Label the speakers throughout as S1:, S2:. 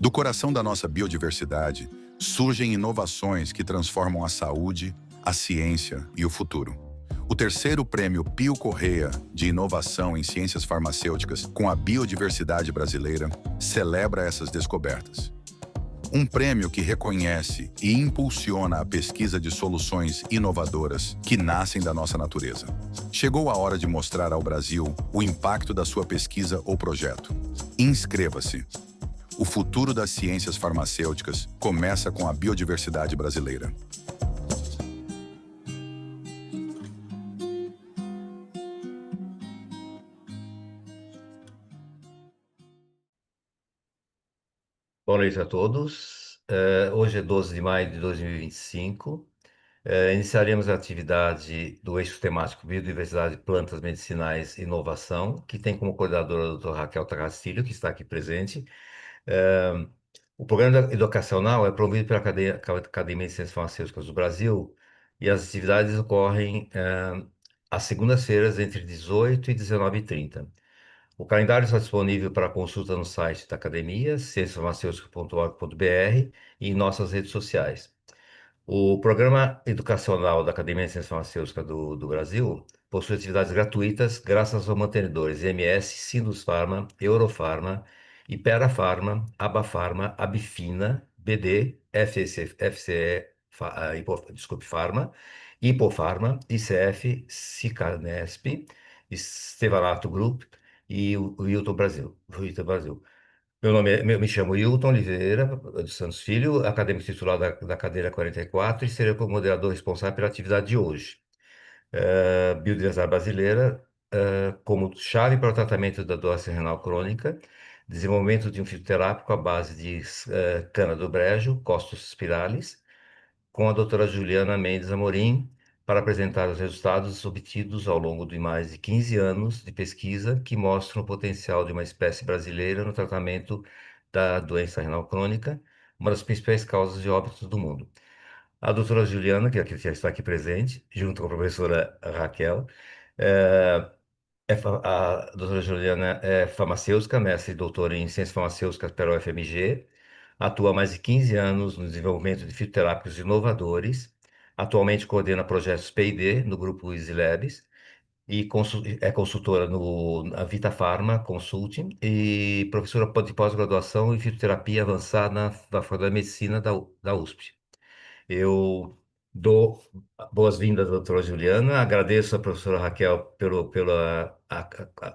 S1: Do coração da nossa biodiversidade, surgem inovações que transformam a saúde, a ciência e o futuro. O terceiro prêmio Pio Correia de Inovação em Ciências Farmacêuticas com a Biodiversidade Brasileira celebra essas descobertas. Um prêmio que reconhece e impulsiona a pesquisa de soluções inovadoras que nascem da nossa natureza. Chegou a hora de mostrar ao Brasil o impacto da sua pesquisa ou projeto. Inscreva-se. O futuro das ciências farmacêuticas começa com a biodiversidade brasileira.
S2: Boa noite a todos. Hoje é 12 de maio de 2025. Iniciaremos a atividade do eixo temático Biodiversidade, Plantas Medicinais e Inovação, que tem como coordenadora a doutora Raquel Castilho, que está aqui presente. O programa educacional é promovido pela Academia de Ciências Farmacêuticas do Brasil e as atividades ocorrem às segundas-feiras entre 18 e 19h30. O calendário está disponível para consulta no site da Academia, cienciasfarmacêuticas.org.br e em nossas redes sociais. O programa educacional da Academia de Ciências Farmacêuticas do Brasil possui atividades gratuitas graças aos mantenedores MS, Sindusfarma, Eurofarma, Ipera-Farma, Abafarma, Abifina, BD, FCE, Farma, Hipofarma, ICF, Cicanesp, Stevanato Group e o Wilton Brasil. Me chamo Hilton Oliveira dos Santos Filho, acadêmico titular da cadeira 44 e serei o moderador responsável pela atividade de hoje. Biodiversidade brasileira como chave para o tratamento da doença renal crônica, desenvolvimento de um fitoterápico à base de cana do brejo, Costus spiralis, com a doutora Juliana Mendes Amorim, para apresentar os resultados obtidos ao longo de mais de 15 anos de pesquisa que mostram o potencial de uma espécie brasileira no tratamento da doença renal crônica, uma das principais causas de óbitos do mundo. A doutora Juliana, que já está aqui presente, junto com a professora Raquel, a doutora Juliana é farmacêutica, mestre e doutora em ciências farmacêuticas pela UFMG, atua há mais de 15 anos no desenvolvimento de fitoterápicos inovadores, atualmente coordena projetos P&D no grupo Easy Labs e é consultora na Vita Pharma Consulting e professora de pós-graduação em fitoterapia avançada na Faculdade de Medicina da USP. Eu dou boas-vindas à doutora Juliana, agradeço à professora Raquel pela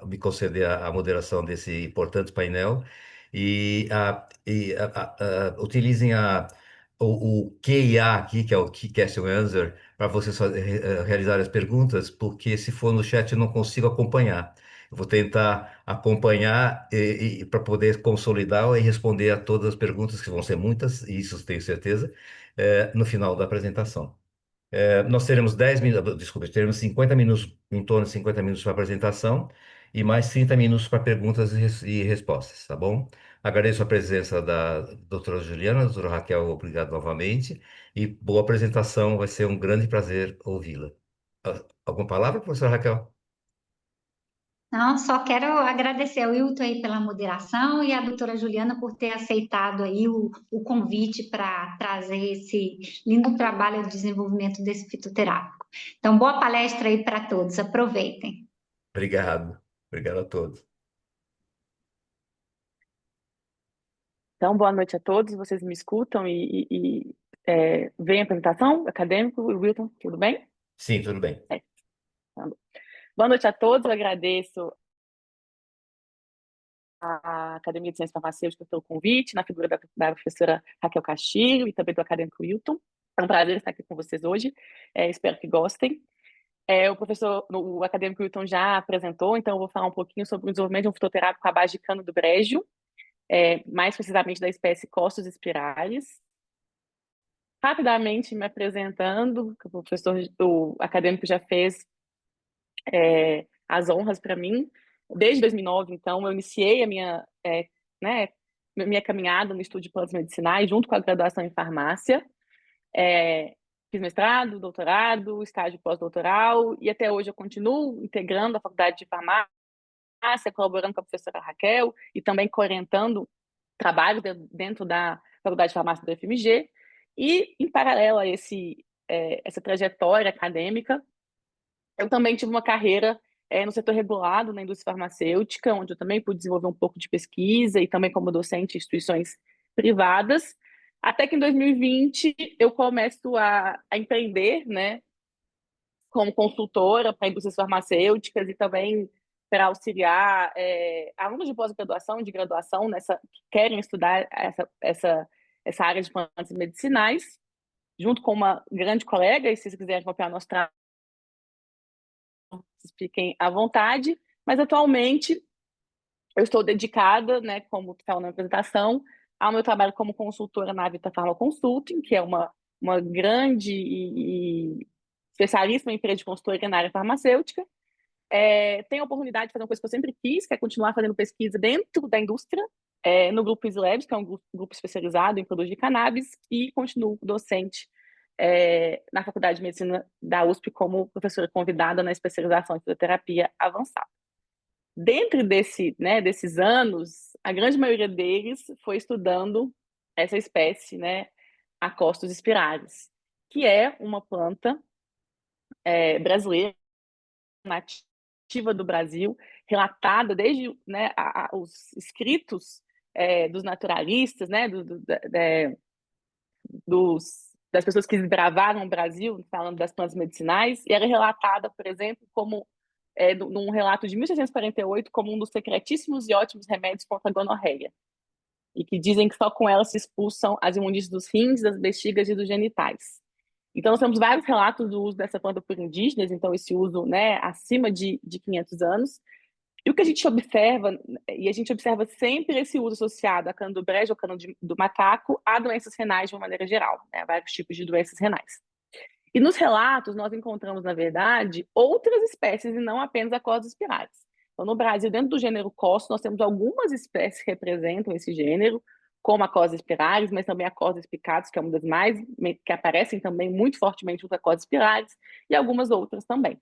S2: me conceder a moderação desse importante painel e, utilizem o QIA aqui, que é o Key Question Answer, para vocês realizarem as perguntas, porque se for no chat eu não consigo acompanhar. Eu vou tentar acompanhar para poder consolidar e responder a todas as perguntas, que vão ser muitas, isso tenho certeza, no final da apresentação. Nós teremos 10 minutos, desculpa, teremos 50 minutos, em torno de 50 minutos para a apresentação e mais 30 minutos para perguntas e respostas, tá bom? Agradeço a presença da doutora Juliana, doutora Raquel, obrigado novamente, e boa apresentação, vai ser um grande prazer ouvi-la. Alguma palavra, professora Raquel?
S3: Não, só quero agradecer ao Wilton aí pela moderação e à doutora Juliana por ter aceitado aí o convite para trazer esse lindo trabalho de desenvolvimento desse fitoterápico. Então, boa palestra aí para todos, aproveitem.
S2: Obrigado a todos.
S4: Então, boa noite a todos, vocês me escutam e veem a apresentação? Acadêmico, Wilton, tudo bem?
S2: Sim, tudo bem.
S4: Boa noite a todos, eu agradeço a Academia de Ciências Farmacêuticas pelo convite, na figura da professora Raquel Castilho e também do acadêmico Wilton. É um prazer estar aqui com vocês hoje, espero que gostem. O acadêmico Wilton já apresentou, então eu vou falar um pouquinho sobre o desenvolvimento de um fitoterápico à base de cana do brejo, mais precisamente da espécie Costus spiralis. Rapidamente me apresentando, o acadêmico já fez as honras para mim. Desde 2009, então, eu iniciei a minha caminhada no estudo de plantas medicinais, junto com a graduação em farmácia. Fiz mestrado, doutorado, estágio pós-doutoral, e até hoje eu continuo integrando a faculdade de farmácia, colaborando com a professora Raquel e também orientando trabalho dentro da Faculdade de Farmácia do FMG, e, em paralelo a essa trajetória acadêmica, eu também tive uma carreira no setor regulado, na indústria farmacêutica, onde eu também pude desenvolver um pouco de pesquisa e também como docente em instituições privadas, até que em 2020 eu começo a empreender, né, como consultora para indústrias farmacêuticas e também para auxiliar alunos de pós-graduação, de graduação, que querem estudar essa área de plantas medicinais, junto com uma grande colega, e se vocês quiserem acompanhar nosso trabalho, fiquem à vontade, mas atualmente eu estou dedicada, né, como estava na apresentação, ao meu trabalho como consultora na Vita Pharma Consulting, que é uma grande e especialíssima empresa de consultoria na área farmacêutica. Tenho a oportunidade de fazer uma coisa que eu sempre quis, que é continuar fazendo pesquisa dentro da indústria, no Grupo Easy Labs, que é um grupo especializado em produtos de cannabis, e continuo docente na Faculdade de Medicina da USP como professora convidada na especialização em fisioterapia avançada. Dentro desses anos, a grande maioria deles foi estudando essa espécie, né, Acostus spiralis, que é uma planta brasileira, nativa do Brasil, relatada desde, né, os escritos dos naturalistas, né, das pessoas que desbravaram o Brasil, falando das plantas medicinais, e era relatada, por exemplo, como num relato de 1648, como um dos secretíssimos e ótimos remédios contra a gonorreia, e que dizem que só com ela se expulsam as imundícies dos rins, das bexigas e dos genitais. Então, nós temos vários relatos do uso dessa planta por indígenas, então esse uso, né, acima de 500 anos. E o que a gente observa, e a gente observa sempre esse uso associado à cana do brejo, ou cana do macaco, a doenças renais de uma maneira geral, né, vários tipos de doenças renais. E nos relatos, nós encontramos, na verdade, outras espécies e não apenas Acostus spiralis. Então, no Brasil, dentro do gênero Costus, nós temos algumas espécies que representam esse gênero, como Acostus spiralis, mas também Acostus spicatus, que é uma das mais, que aparecem também muito fortemente junto a Acostus spiralis, e algumas outras também.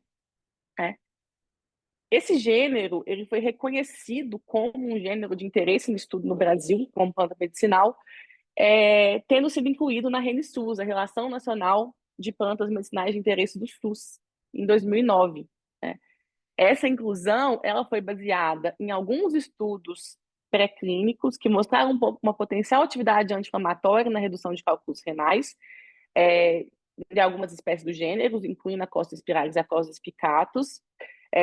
S4: Esse gênero ele foi reconhecido como um gênero de interesse no estudo no Brasil, como planta medicinal, tendo sido incluído na RNSUS, a Relação Nacional de Plantas Medicinais de Interesse do SUS, em 2009. Né? Essa inclusão ela foi baseada em alguns estudos pré-clínicos que mostraram uma potencial atividade anti-inflamatória na redução de cálculos renais de algumas espécies do gênero, incluindo a Acostus spiralis e a Acostus spicatus.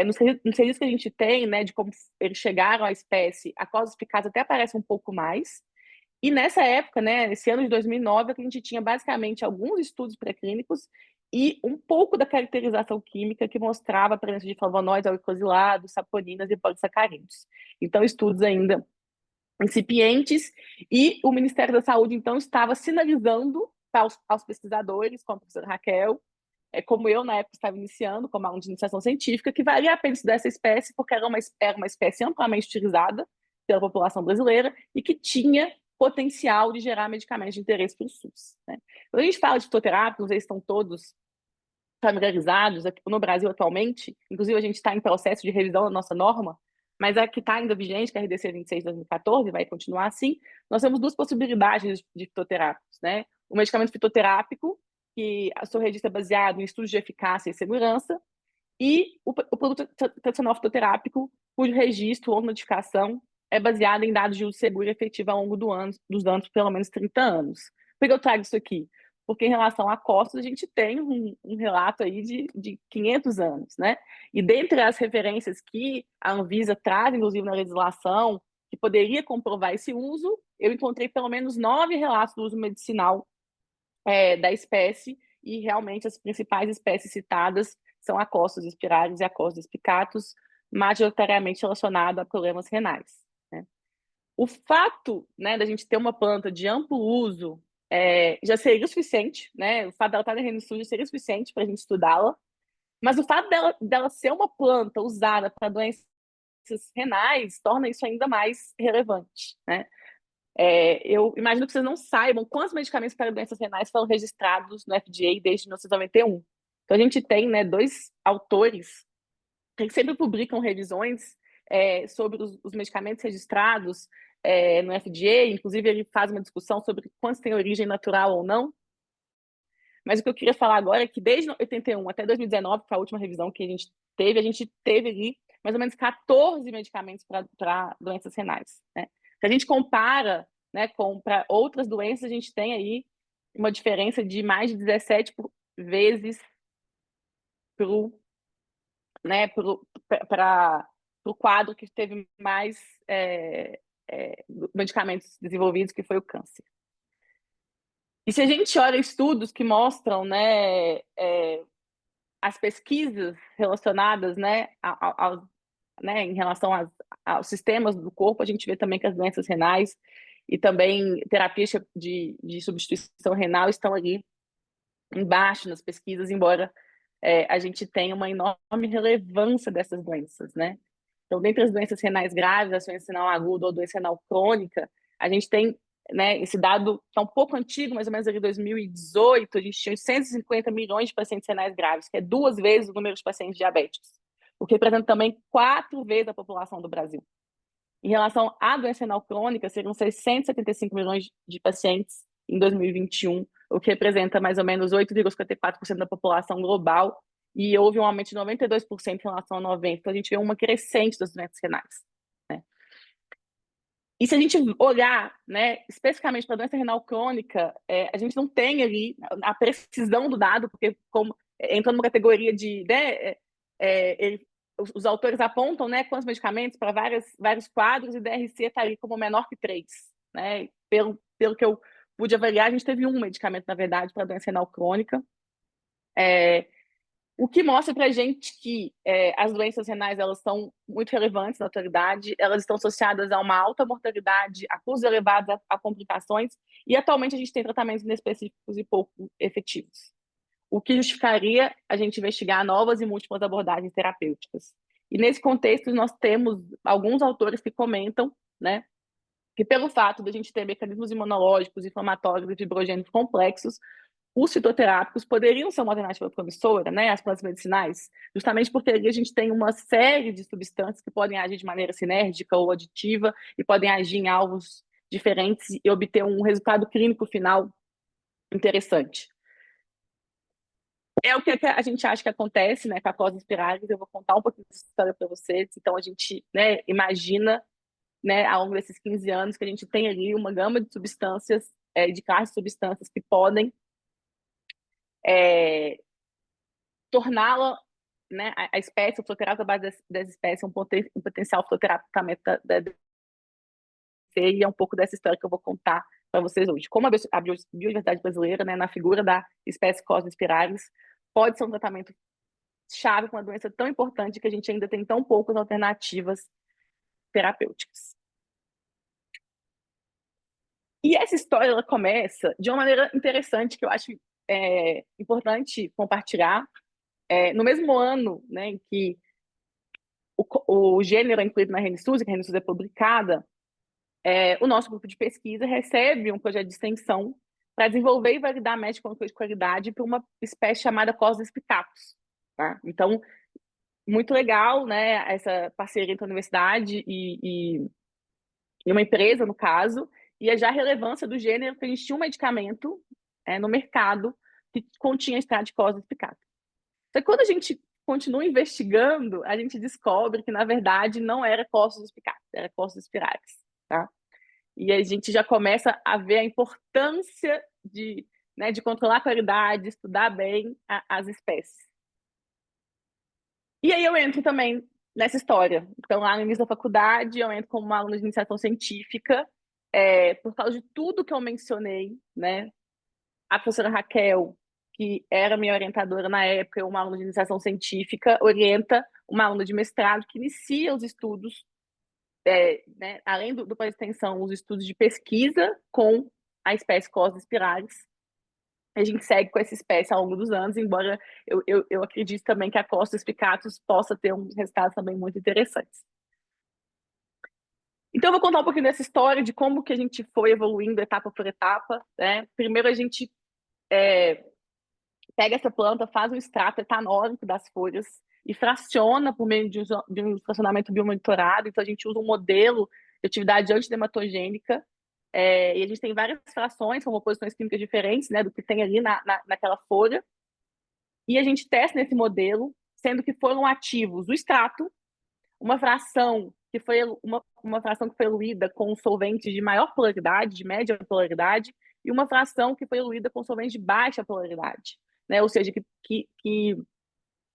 S4: Nos registros que a gente tem, né, de como eles chegaram à espécie, a Acostus spicatus até aparece um pouco mais. E nessa época, né, nesse ano de 2009, a gente tinha basicamente alguns estudos pré-clínicos e um pouco da caracterização química que mostrava a presença de flavonoides, alcosilados, saponinas e polissacarídeos. Então, estudos ainda incipientes, e o Ministério da Saúde, então, estava sinalizando aos pesquisadores, como a professora Raquel, como eu, na época, estava iniciando, como aluno de iniciação científica, que valia a pena estudar essa espécie, porque era uma espécie amplamente utilizada pela população brasileira e que tinha potencial de gerar medicamentos de interesse para o SUS. Né? Quando a gente fala de fitoterápicos, eles estão todos familiarizados. Aqui no Brasil, atualmente, inclusive, a gente está em processo de revisão da nossa norma, mas a que está ainda vigente, que é a RDC 26 de 2014, vai continuar assim. Nós temos duas possibilidades de fitoterápicos. Né? O medicamento fitoterápico, que o seu registro é baseado em estudos de eficácia e segurança, e o produto tradicional fitoterápico, cujo registro ou notificação é baseado em dados de uso seguro e efetivo ao longo dos anos, pelo menos 30 anos. Por que eu trago isso aqui? Porque em relação a costos, a gente tem um relato aí de 500 anos, né? E dentre as referências que a Anvisa traz, inclusive na legislação, que poderia comprovar esse uso, eu encontrei pelo menos 9 relatos do uso medicinal da espécie, e realmente as principais espécies citadas são Acostus spiralis e Acostus spicatus, majoritariamente relacionado a problemas renais. Né? O fato, né, da gente ter uma planta de amplo uso já seria o suficiente, né? O fato dela estar na RNSUS já seria o suficiente para a gente estudá-la, mas o fato dela ser uma planta usada para doenças renais torna isso ainda mais relevante, né? Eu imagino que vocês não saibam quantos medicamentos para doenças renais foram registrados no FDA desde 1991. Então, a gente tem, né, 2 autores que sempre publicam revisões sobre os medicamentos registrados no FDA, inclusive ele faz uma discussão sobre quantos têm origem natural ou não. Mas o que eu queria falar agora é que desde 81 até 2019, que foi a última revisão que a gente teve ali mais ou menos 14 medicamentos para doenças renais, né? Se a gente compara, né, para outras doenças, a gente tem aí uma diferença de mais de 17 vezes para o quadro que teve mais medicamentos desenvolvidos, que foi o câncer. E se a gente olha estudos que mostram, né, as pesquisas relacionadas, né, né, em relação aos sistemas do corpo, a gente vê também que as doenças renais e também terapias de substituição renal estão ali embaixo nas pesquisas, embora a gente tenha uma enorme relevância dessas doenças, né? Então, dentre as doenças renais graves, a doença renal aguda ou doença renal crônica, a gente tem, né, esse dado que é um pouco antigo, mais ou menos ali 2018, a gente tinha 150 milhões de pacientes renais graves, que é 2 vezes o número de pacientes diabéticos, o que representa também 4 vezes a população do Brasil. Em relação à doença renal crônica, seriam 675 milhões de pacientes em 2021, o que representa mais ou menos 8,54% da população global, e houve um aumento de 92% em relação a 90%. Então, a gente vê uma crescente das doenças renais, né? E se a gente olhar, né, especificamente para a doença renal crônica, a gente não tem ali a precisão do dado, porque como entra numa categoria de... né, os autores apontam, né, quantos medicamentos para vários quadros, e o DRC está ali como menor que 3. Né? Pelo que eu pude avaliar, a gente teve um medicamento, na verdade, para a doença renal crônica. O que mostra para a gente que as doenças renais elas são muito relevantes na atualidade, elas estão associadas a uma alta mortalidade, a custos elevados, a complicações, e atualmente a gente tem tratamentos inespecíficos e pouco efetivos, o que justificaria a gente investigar novas e múltiplas abordagens terapêuticas. E nesse contexto, nós temos alguns autores que comentam, né, que pelo fato de a gente ter mecanismos imunológicos, inflamatórios e fibrogênicos complexos, os fitoterápicos poderiam ser uma alternativa promissora, né, às plantas medicinais, justamente porque ali a gente tem uma série de substâncias que podem agir de maneira sinérgica ou aditiva e podem agir em alvos diferentes e obter um resultado clínico final interessante. É o que a gente acha que acontece, né, com a cose espirais. Eu vou contar um pouquinho dessa história para vocês. Então, a gente, né, imagina, né, ao longo desses 15 anos, que a gente tem ali uma gama de substâncias, de classes de substâncias que podem torná-la, né, a espécie, o fitoterápico, a base dessa espécie, um potencial fitoterápico da e é um pouco dessa história que eu vou contar para vocês hoje. Como a biodiversidade brasileira, né, na figura da espécie Cosmo spiralis, pode ser um tratamento chave com uma doença tão importante que a gente ainda tem tão poucas alternativas terapêuticas. E essa história ela começa de uma maneira interessante que eu acho importante compartilhar. No mesmo ano, né, em que o gênero é incluído na RNSUS, que a RNSUS é publicada, o nosso grupo de pesquisa recebe um projeto de extensão para desenvolver e validar métodos de controle de qualidade para uma espécie chamada Cosmos picatus. Tá? Então, muito legal, né, essa parceria entre a universidade e uma empresa, no caso, e já a relevância do gênero, porque a gente tinha um medicamento no mercado que continha extrato de Cosmos picatus. Então, quando a gente continua investigando, a gente descobre que, na verdade, não era Cosmos picatus, era Cosmos spiralis. Tá? E a gente já começa a ver a importância de controlar a qualidade, estudar bem as espécies. E aí eu entro também nessa história. Então, lá no início da faculdade, eu entro como uma aluna de iniciação científica, por causa de tudo que eu mencionei, né? A professora Raquel, que era minha orientadora na época, uma aluna de iniciação científica, orienta uma aluna de mestrado que inicia os estudos, né, além do projeto de extensão, os estudos de pesquisa com a espécie Cosmos spiralis. A gente segue com essa espécie ao longo dos anos, embora eu acredite também que a Cosmos picatus possa ter uns resultados também muito interessantes. Então, eu vou contar um pouquinho dessa história, de como que a gente foi evoluindo etapa por etapa. Né? Primeiro, a gente pega essa planta, faz um extrato etanólico das folhas e fraciona por meio de um fracionamento biomonitorado. Então, a gente usa um modelo de atividade antidermatogênica, e a gente tem várias frações, com composições químicas diferentes, né, do que tem ali naquela folha, e a gente testa nesse modelo, sendo que foram ativos o extrato, uma fração que foi uma fração que foi eluída com solventes de maior polaridade, de média polaridade, e uma fração que foi eluída com solventes de baixa polaridade, né? Ou seja, que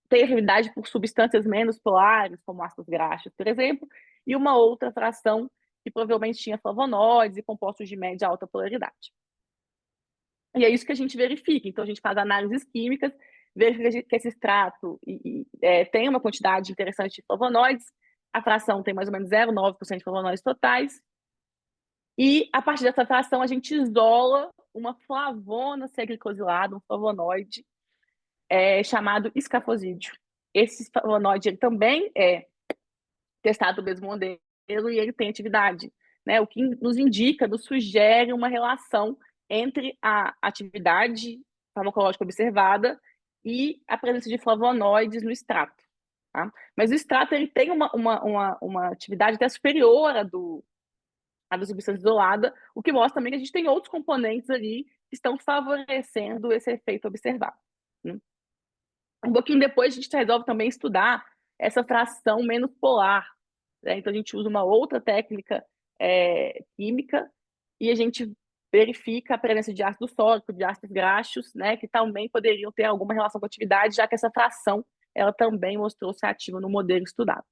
S4: tem afinidade por substâncias menos polares, como ácidos graxos, por exemplo, e uma outra fração que provavelmente tinha flavonoides e compostos de média e alta polaridade. E é isso que a gente verifica. Então, a gente faz análises químicas, verifica que esse extrato tem uma quantidade interessante de flavonoides, a fração tem mais ou menos 0,9% de flavonoides totais, e a partir dessa fração a gente isola uma flavona C-glicosilada, um flavonoide, chamado escafosídeo. Esse flavonoide ele também é testado no mesmo modelo e ele tem atividade, né? O que nos indica, nos sugere uma relação entre a atividade farmacológica observada e a presença de flavonoides no extrato. Tá? Mas o extrato ele tem uma atividade até superior à da substância isolada, o que mostra também que a gente tem outros componentes ali que estão favorecendo esse efeito observado. Né? Um pouquinho depois, a gente resolve também estudar essa fração menos polar. Né? Então, a gente usa uma outra técnica química e a gente verifica a presença de ácido sólico, de ácidos graxos, né, que também poderiam ter alguma relação com a atividade, já que essa fração ela também mostrou ser ativa no modelo estudado.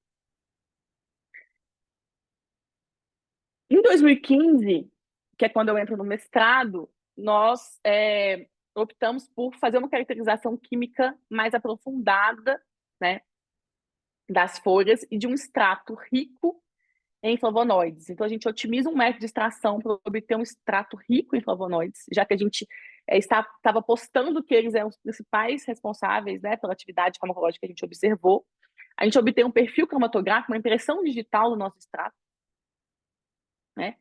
S4: Em 2015, que é quando eu entro no mestrado, nós optamos por fazer uma caracterização química mais aprofundada, né, das folhas e de um extrato rico em flavonoides. Então, a gente otimiza um método de extração para obter um extrato rico em flavonoides, já que a gente estava apostando que eles eram os principais responsáveis, né, pela atividade farmacológica que a gente observou. A gente obtém um perfil cromatográfico, uma impressão digital do nosso extrato, né?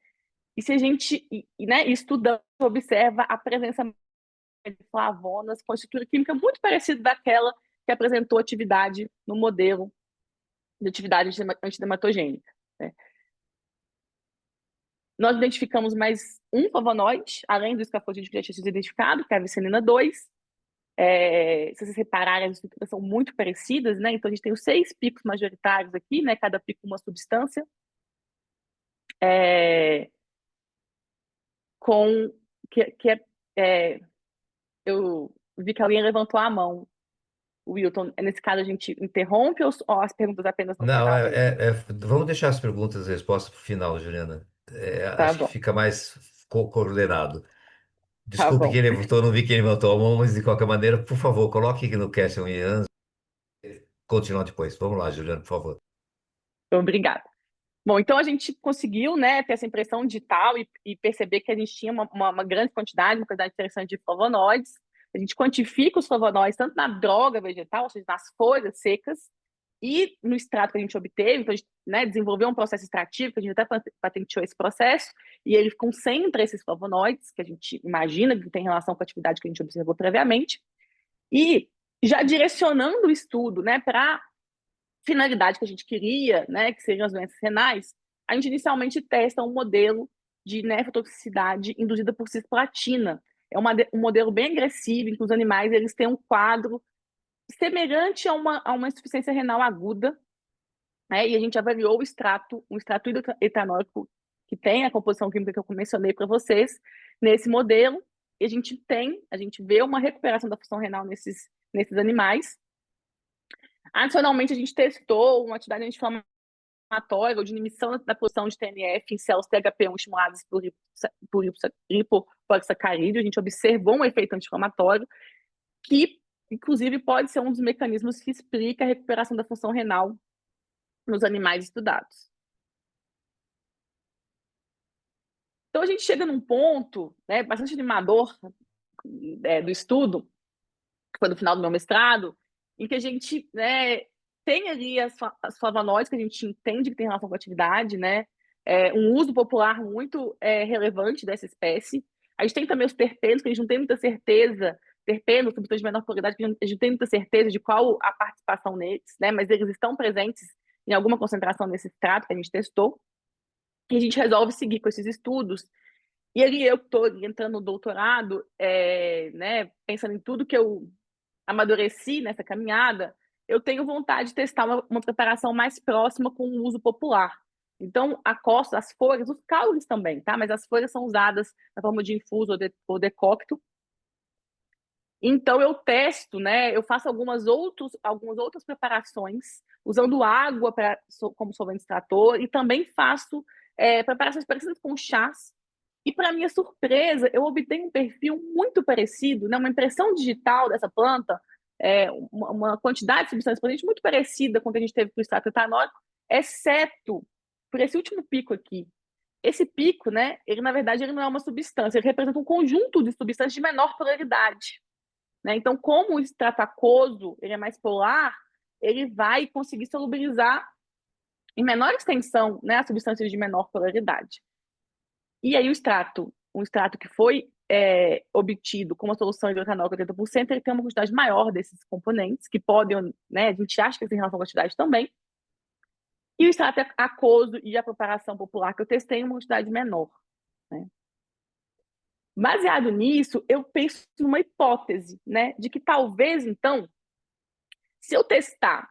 S4: E se a gente, né, estudando, observa a presença de flavonas com estrutura química muito parecida daquela que apresentou atividade no modelo de atividade antidermatogênica. Né? Nós identificamos mais um flavonoide, além do escafosídeo que já tinha sido identificado, que é a vicinina 2. Se vocês repararem, as estruturas são muito parecidas, né? Então, a gente tem os 6 picos majoritários aqui, né? Cada pico uma substância. Eu vi que alguém levantou a mão. Wilton, nesse caso a gente interrompe ou as perguntas apenas no
S2: Não,
S4: final?
S2: vamos deixar as perguntas e respostas para o final, Juliana.
S4: Tá
S2: Acho que
S4: bom,
S2: fica mais coordenado.
S4: tá
S2: Desculpe
S4: bom.
S2: quem levantou, não vi quem levantou a mão, mas de qualquer maneira, por favor, coloque aqui no question e answer. Continuar depois. Vamos lá, Juliana, por favor.
S4: Obrigada. Bom, então a gente conseguiu, né, ter essa impressão digital e perceber que a gente tinha uma grande quantidade, uma quantidade interessante de flavonoides. A gente quantifica os flavonoides tanto na droga vegetal, ou seja, nas folhas secas, e no extrato que a gente obteve. Então, a gente, né, desenvolveu um processo extrativo, que a gente até patenteou esse processo, e ele concentra esses flavonoides, que a gente imagina que tem relação com a atividade que a gente observou previamente, e já direcionando o estudo, né, para finalidade que a gente queria, né, que seriam as doenças renais, a gente inicialmente testa um modelo de nefrotoxicidade induzida por cisplatina. É um modelo bem agressivo, em que os animais eles têm um quadro semelhante a uma insuficiência renal aguda, né, e a gente avaliou um extrato etanólico que tem a composição química que eu mencionei para vocês, nesse modelo, e a gente vê uma recuperação da função renal nesses animais. Adicionalmente, a gente testou uma atividade anti-inflamatória ou de inhibição da produção de TNF em células THP1 estimuladas por lipopolissacarídeo. A gente observou um efeito anti-inflamatório que, inclusive, pode ser um dos mecanismos que explica a recuperação da função renal nos animais estudados. Então, a gente chega num ponto, né, bastante animador do estudo, que foi no final do meu mestrado, em que a gente, né, tem ali as flavonoides que a gente entende que tem relação com a atividade, né? Um uso popular muito relevante dessa espécie. A gente tem também os terpenos, que a gente não tem muita certeza, terpenos, substâncias de menor qualidade, que a gente não tem muita certeza de qual a participação neles, né? Mas eles estão presentes em alguma concentração nesse extrato que a gente testou. E a gente resolve seguir com esses estudos. E ali eu estou entrando no doutorado, né, pensando em tudo que eu amadureci nessa caminhada, eu tenho vontade de testar uma preparação mais próxima com o uso popular. Então, a costa, as folhas, os caules também, tá? Mas as folhas são usadas na forma de infuso ou decocto. Então, eu testo, né? Eu faço algumas outras preparações, usando água como solvente extrator, e também faço preparações parecidas com chás. E, para minha surpresa, eu obtenho um perfil muito parecido, né? Uma impressão digital dessa planta, uma quantidade de substâncias presentes muito parecida com o que a gente teve para o extrato etanólico, exceto por esse último pico aqui. Esse pico, né? Ele, na verdade, ele não é uma substância, ele representa um conjunto de substâncias de menor polaridade. Né? Então, como o extrato aquoso ele é mais polar, ele vai conseguir solubilizar em menor extensão, né, as substâncias de menor polaridade. E aí um extrato que foi obtido com uma solução hidroetanólica 80%, ele tem uma quantidade maior desses componentes, que podem, né, a gente acha que tem relação com a quantidade também. E o extrato aquoso e a preparação popular que eu testei em uma quantidade menor. Né? Baseado nisso, eu penso numa hipótese, né, de que talvez, então, se eu testar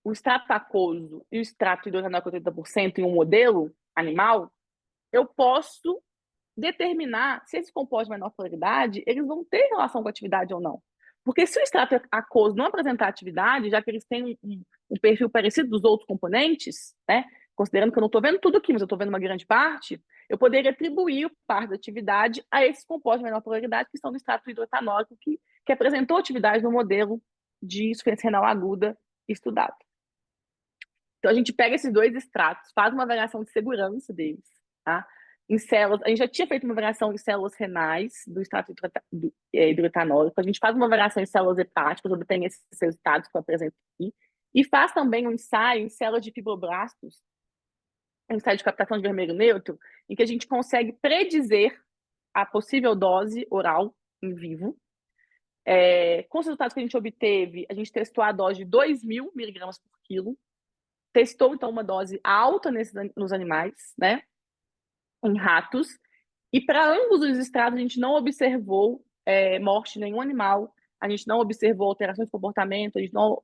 S4: o extrato aquoso e o extrato hidroetanólico 80% em um modelo animal, eu posso determinar se esses compostos de menor polaridade eles vão ter relação com a atividade ou não. Porque se o extrato aquoso não apresentar atividade, já que eles têm um perfil parecido dos outros componentes, né, considerando que eu não estou vendo tudo aqui, mas eu estou vendo uma grande parte, eu poderia atribuir parte da atividade a esses compostos de menor polaridade que estão no extrato hidroetanólico que apresentou atividade no modelo de insuficiência renal aguda estudado. Então, a gente pega esses dois extratos, faz uma avaliação de segurança deles, tá? Em células, a gente já tinha feito uma avaliação em células renais do extrato hidroetanólico, a gente faz uma avaliação em células hepáticas, obtém esses resultados que eu apresento aqui, e faz também um ensaio em células de fibroblastos, um ensaio de captação de vermelho neutro, em que a gente consegue predizer a possível dose oral em vivo. Com os resultados que a gente obteve, a gente testou a dose de 2.000 miligramas por quilo, testou, então, uma dose alta nos animais, né, em ratos, e para ambos os extratos a gente não observou morte de nenhum animal, a gente não observou alterações de comportamento, a gente não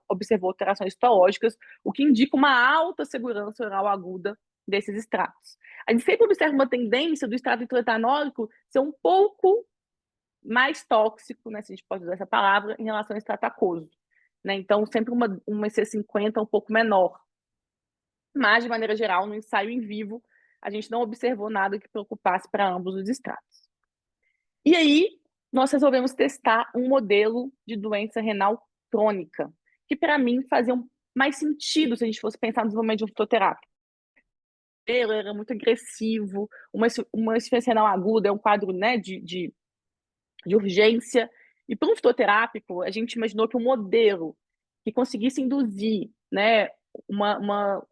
S4: observou alterações histológicas, o que indica uma alta segurança oral aguda desses extratos. A gente sempre observa uma tendência do extrato hidroetanólico ser um pouco mais tóxico, né, se a gente pode usar essa palavra, em relação ao extrato aquoso. Né? Então, sempre uma EC50 um pouco menor. Mas, de maneira geral, no ensaio em vivo, a gente não observou nada que preocupasse para ambos os extratos. E aí, nós resolvemos testar um modelo de doença renal crônica, que, para mim, fazia mais sentido se a gente fosse pensar no desenvolvimento de um fitoterápico. Ele era muito agressivo, uma insuficiência renal aguda é um quadro, né, de urgência. E para um fitoterápico, a gente imaginou que um modelo que conseguisse induzir, né, uma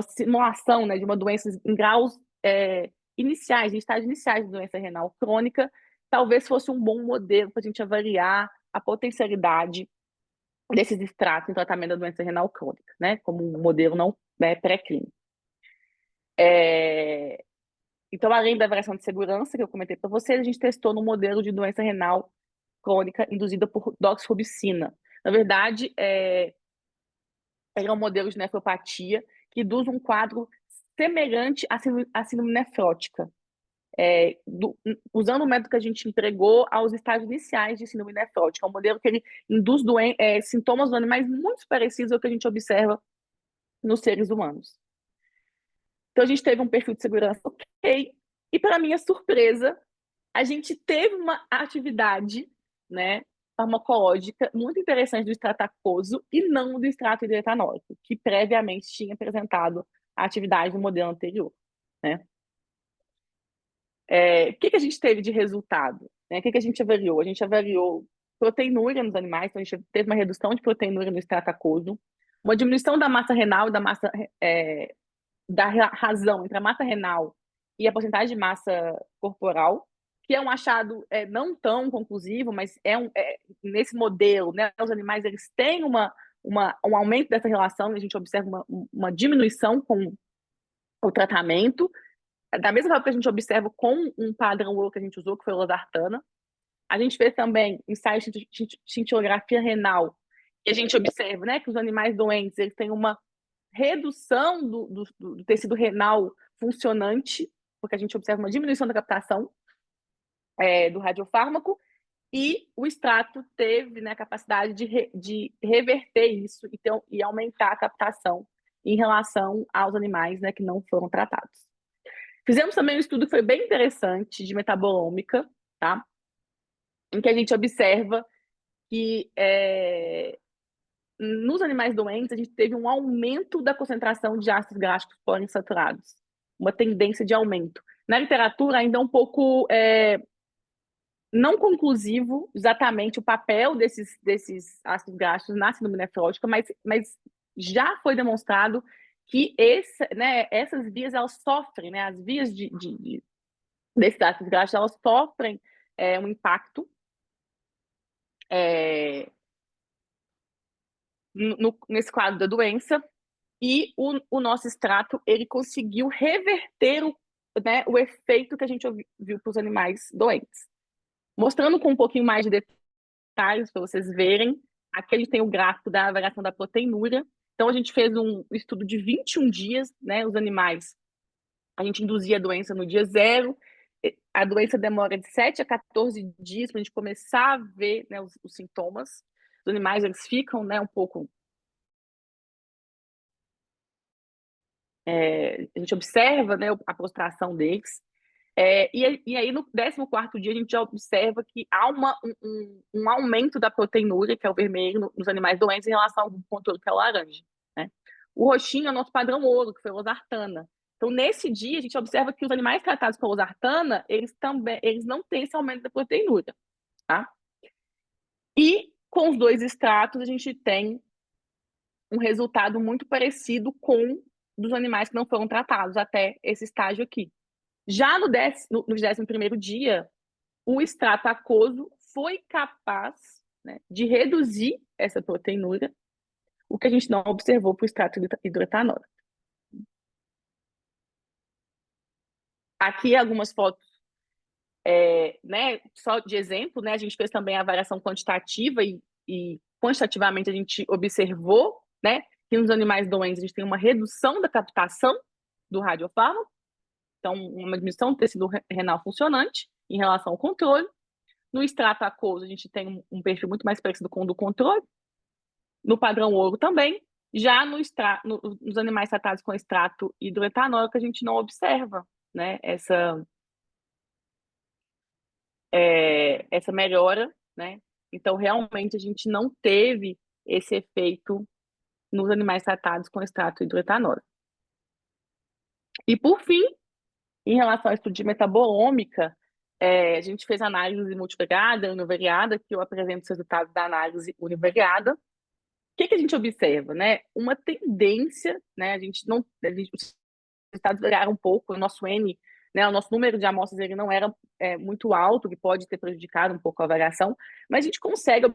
S4: simulação, né, de uma doença em graus iniciais, em estágios iniciais de doença renal crônica, talvez fosse um bom modelo para a gente avaliar a potencialidade desses extratos em tratamento da doença renal crônica, né, como um modelo não pré-clínico. Então, além da avaliação de segurança que eu comentei para vocês, a gente testou no modelo de doença renal crônica induzida por doxorubicina. Na verdade, ele é um modelo de nefropatia que induz um quadro semelhante à síndrome nefrótica, usando o método que a gente empregou aos estágios iniciais de síndrome nefrótica. É um modelo que ele induz sintomas dos animais muito parecidos ao que a gente observa nos seres humanos. Então, a gente teve um perfil de segurança ok, e, para minha surpresa, a gente teve uma atividade, né, farmacológica muito interessante do extrato aquoso e não do extrato hidroetanólico, que previamente tinha apresentado a atividade do modelo anterior. Né? O que a gente teve de resultado? Né? O que a gente avaliou? A gente avaliou proteinúria nos animais, então a gente teve uma redução de proteinúria no extrato aquoso, uma diminuição da massa renal e da massa da razão entre a massa renal e a porcentagem de massa corporal, que é um achado não tão conclusivo, mas nesse modelo, né, os animais eles têm um aumento dessa relação, e a gente observa uma diminuição com o tratamento, da mesma forma que a gente observa com um padrão ouro que a gente usou, que foi o losartana. A gente fez também ensaio de cintilografia renal, e a gente observa, né, que os animais doentes eles têm uma redução do tecido renal funcionante, porque a gente observa uma diminuição da captação do radiofármaco, e o extrato teve, né, a capacidade de reverter isso e aumentar a captação em relação aos animais, né, que não foram tratados. Fizemos também um estudo que foi bem interessante de metabolômica, tá? Em que a gente observa que nos animais doentes a gente teve um aumento da concentração de ácidos graxos poliinsaturados, uma tendência de aumento. Na literatura ainda é um pouco não conclusivo exatamente o papel desses ácidos graxos na síndrome nefrótica, mas já foi demonstrado que essas vias elas sofrem, né, as vias desses ácidos graxos elas sofrem um impacto nesse quadro da doença, e o nosso extrato ele conseguiu reverter o efeito que a gente viu para os animais doentes. Mostrando com um pouquinho mais de detalhes para vocês verem, aqui a gente tem o gráfico da variação da proteinúria. Então a gente fez um estudo de 21 dias, né, os animais, a gente induzia a doença no dia 0, a doença demora de 7 a 14 dias para a gente começar a ver, né, os sintomas. Os animais eles ficam, né, um pouco a gente observa, né, a prostração deles, e aí no 14º dia a gente já observa que há um aumento da proteinúria, que é o vermelho, nos animais doentes em relação ao controle, que é o laranja, né? O roxinho é o nosso padrão ouro, que foi a losartana. Então, nesse dia, a gente observa que os animais tratados com a losartana, eles não têm esse aumento da proteinúria, tá? E com os dois extratos, a gente tem um resultado muito parecido com dos animais que não foram tratados até esse estágio aqui. Já no 11º dia, o extrato aquoso foi capaz, né, de reduzir essa proteinúria, o que a gente não observou para o extrato hidroetanol. Aqui algumas fotos, né, só de exemplo, né, a gente fez também a variação quantitativa e quantitativamente a gente observou, né, que nos animais doentes a gente tem uma redução da captação do radiofármaco, então uma diminuição do tecido renal funcionante em relação ao controle. No extrato aquoso a gente tem um perfil muito mais parecido com o do controle. No padrão ouro também. Já nos animais tratados com extrato hidroetanóico a gente não observa, né, essa melhora, né? Então realmente a gente não teve esse efeito nos animais tratados com extrato hidroetanóico. E por fim, em relação ao estudo de metabolômica, a gente fez análise multivariada, univariada, que eu apresento os resultados da análise univariada. O que a gente observa, né? Uma tendência, né? Os resultados variaram um pouco, o nosso N, né? O nosso número de amostras ele não era muito alto, que pode ter prejudicado um pouco a variação, mas a gente consegue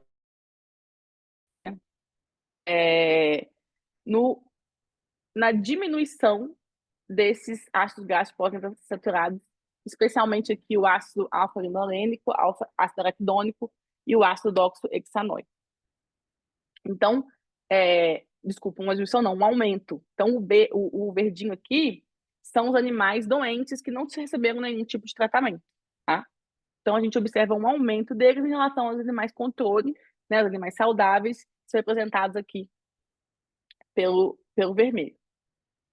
S4: na diminuição desses ácidos graxos poliinsaturados, especialmente aqui o ácido alfa-linolênico, ácido araquidônico e o ácido doxohexanoico. Então, desculpa, uma diminuição não, um aumento. Então, o verdinho aqui são os animais doentes que não receberam nenhum tipo de tratamento, tá? Então, a gente observa um aumento deles em relação aos animais controle, né, os animais saudáveis, são representados aqui pelo vermelho.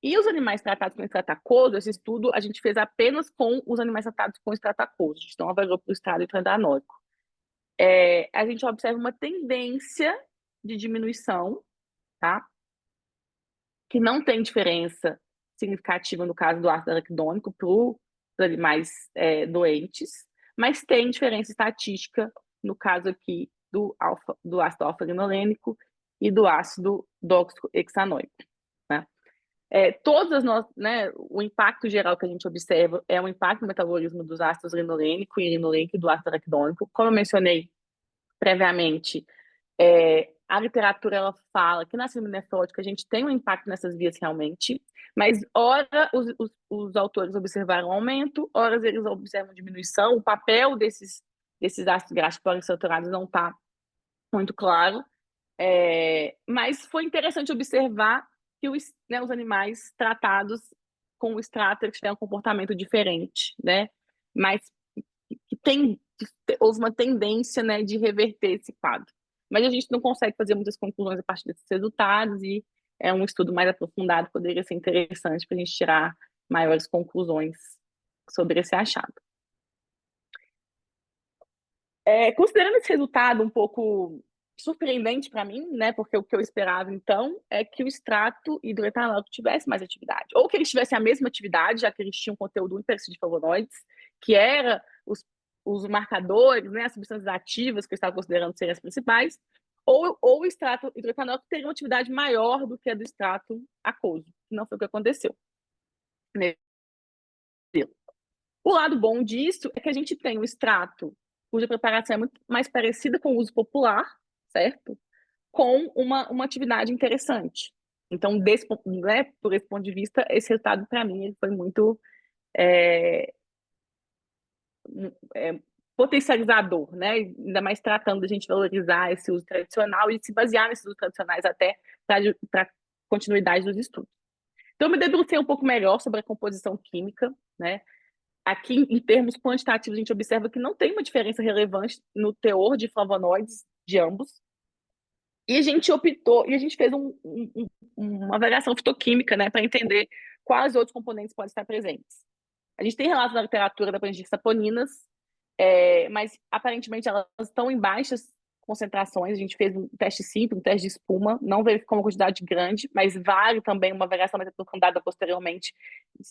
S4: E os animais tratados com extrato aquoso, esse estudo a gente fez apenas com os animais tratados com extrato aquoso, a gente não avaliou para o extrato hidroetanóico. A gente observa uma tendência de diminuição, tá? Que não tem diferença significativa no caso do ácido araquidônico para os animais doentes, mas tem diferença estatística no caso aqui do ácido alfa-linolênico e do ácido doxohexanoico, né? Todas as nossas, né, o impacto geral que a gente observa é o impacto no metabolismo dos ácidos linolênico e irinolênico e do ácido araquidônico. Como eu mencionei previamente, a literatura ela fala que na síndrome nefrótica a gente tem um impacto nessas vias realmente, mas ora os autores observaram aumento, ora eles observam diminuição, o papel desses ácidos graxos poliinsaturados não está muito claro, mas foi interessante observar que os animais tratados com o extrato eles tiveram um comportamento diferente, né? Mas que houve uma tendência, né, de reverter esse quadro. Mas a gente não consegue fazer muitas conclusões a partir desses resultados e um estudo mais aprofundado poderia ser interessante para a gente tirar maiores conclusões sobre esse achado. Considerando esse resultado um pouco surpreendente para mim, né, porque o que eu esperava, então, é que o extrato hidroetanólico tivesse mais atividade, ou que eles tivessem a mesma atividade, já que eles tinham conteúdo único de flavonoides, que era os marcadores, né, as substâncias ativas que eu estava considerando serem as principais, ou o extrato hidroetanólico teria uma atividade maior do que a do extrato aquoso, que não foi o que aconteceu. O lado bom disso é que a gente tem um extrato cuja preparação é muito mais parecida com o uso popular, certo? Com uma atividade interessante. Então, né, por esse ponto de vista, esse resultado, para mim, ele foi muito potencializador, né? Ainda mais tratando de a gente valorizar esse uso tradicional e se basear nesses usos tradicionais até para a continuidade dos estudos. Então, eu me debrucei um pouco melhor sobre a composição química, né? Aqui, em termos quantitativos, a gente observa que não tem uma diferença relevante no teor de flavonoides de ambos. E a gente optou, e a gente fez uma avaliação fitoquímica, né, para entender quais outros componentes podem estar presentes. A gente tem relatos na literatura da presença de saponinas, mas aparentemente elas estão em baixas concentrações. A gente fez um teste simples, um teste de espuma, não verificou uma quantidade grande, mas vale também uma avaliação mais aprofundada posteriormente,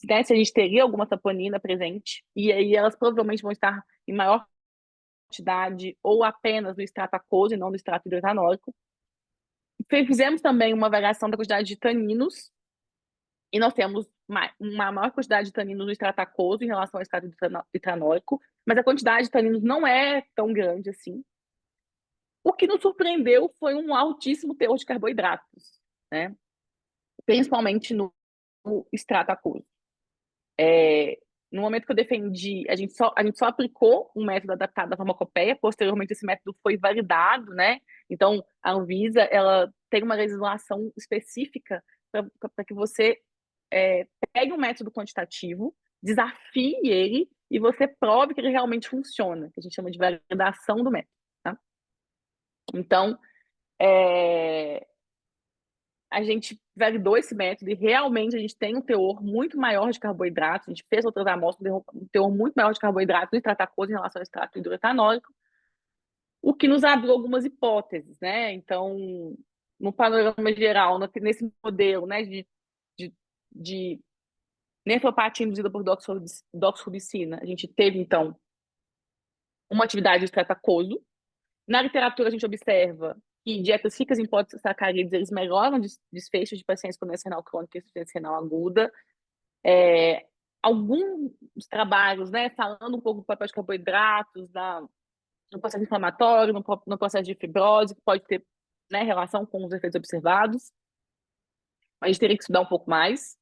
S4: né, se a gente teria alguma saponina presente, e aí elas provavelmente vão estar em maior quantidade ou apenas no extrato aquoso e não no extrato hidroetanólico. Fizemos também uma avaliação da quantidade de taninos, e nós temos uma maior quantidade de taninos no extrato aquoso em relação ao extrato hidroetanólico, mas a quantidade de taninos não é tão grande assim. O que nos surpreendeu foi um altíssimo teor de carboidratos, né? Principalmente no extrato aquoso. No momento que eu defendi, a gente só aplicou um método adaptado da farmacopeia, posteriormente esse método foi validado, né? Então, a Anvisa, ela tem uma legislação específica para que você pegue um método quantitativo, desafie ele e você prove que ele realmente funciona, que a gente chama de validação do método, tá? Então, a gente validou esse método e realmente a gente tem um teor muito maior de carboidratos. A gente fez outras amostras, um teor muito maior de carboidratos no extrato aquoso em relação ao extrato hidroetanólico, o que nos abriu algumas hipóteses, né? Então, no panorama geral, nesse modelo, né, de nefropatia induzida por doxorubicina, a gente teve, então, uma atividade do extrato aquoso. Na literatura, a gente observa que dietas ricas em polissacarídeos, eles melhoram desfechos de pacientes com doença renal crônica e insuficiência renal aguda. Alguns trabalhos, né, falando um pouco do papel de carboidratos no processo inflamatório, no processo de fibrose, que pode ter, né, relação com os efeitos observados. A gente teria que estudar um pouco mais.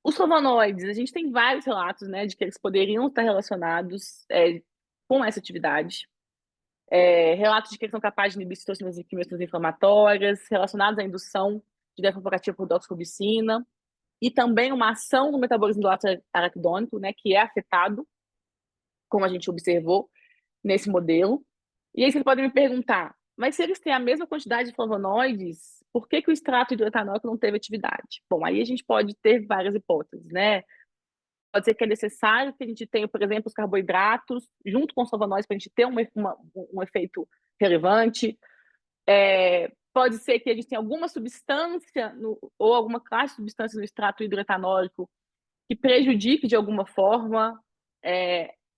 S4: Os flavonoides, a gente tem vários relatos, né, de que eles poderiam estar relacionados com essa atividade. Relatos de que eles são capazes de inibir citocinas e quimiocinas inflamatórias, relacionados à indução de nefropatia por doxorubicina, e também uma ação no metabolismo do ácido araquidônico, né, que é afetado, como a gente observou nesse modelo. E aí você pode me perguntar, mas se eles têm a mesma quantidade de flavonoides, por que o extrato hidroetanólico não teve atividade? Bom, aí a gente pode ter várias hipóteses, né? Pode ser que é necessário que a gente tenha, por exemplo, os carboidratos junto com os flavonoides para a gente ter um efeito relevante. Pode ser que a gente tenha alguma substância ou alguma classe de substância no extrato hidroetanólico que prejudique de alguma forma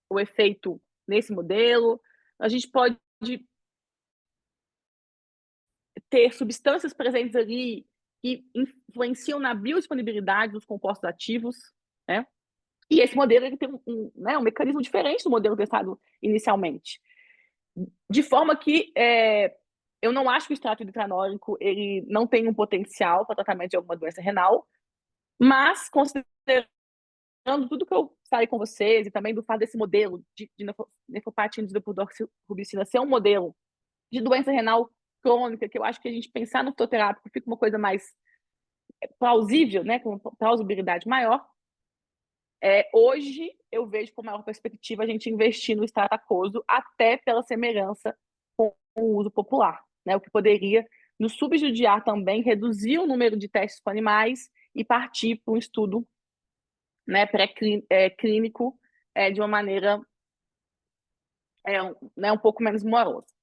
S4: o efeito nesse modelo. A gente pode ter substâncias presentes ali que influenciam na biodisponibilidade dos compostos ativos, né? E esse modelo ele tem um mecanismo diferente do modelo testado inicialmente. De forma que eu não acho que o extrato hidroquinônico ele não tem um potencial para tratamento de alguma doença renal, mas considerando tudo que eu falei com vocês e também do fato desse modelo de nefropatia induzida por doxorubicina ser um modelo de doença renal crônica, que eu acho que a gente pensar no fitoterápico fica uma coisa mais plausível, né, com plausibilidade maior. Hoje eu vejo com maior perspectiva a gente investir no extrato aquoso até pela semelhança com o uso popular, né, o que poderia nos subsidiar também, reduzir o número de testes com animais e partir para um estudo, né, pré-clínico de uma maneira um pouco menos morosa.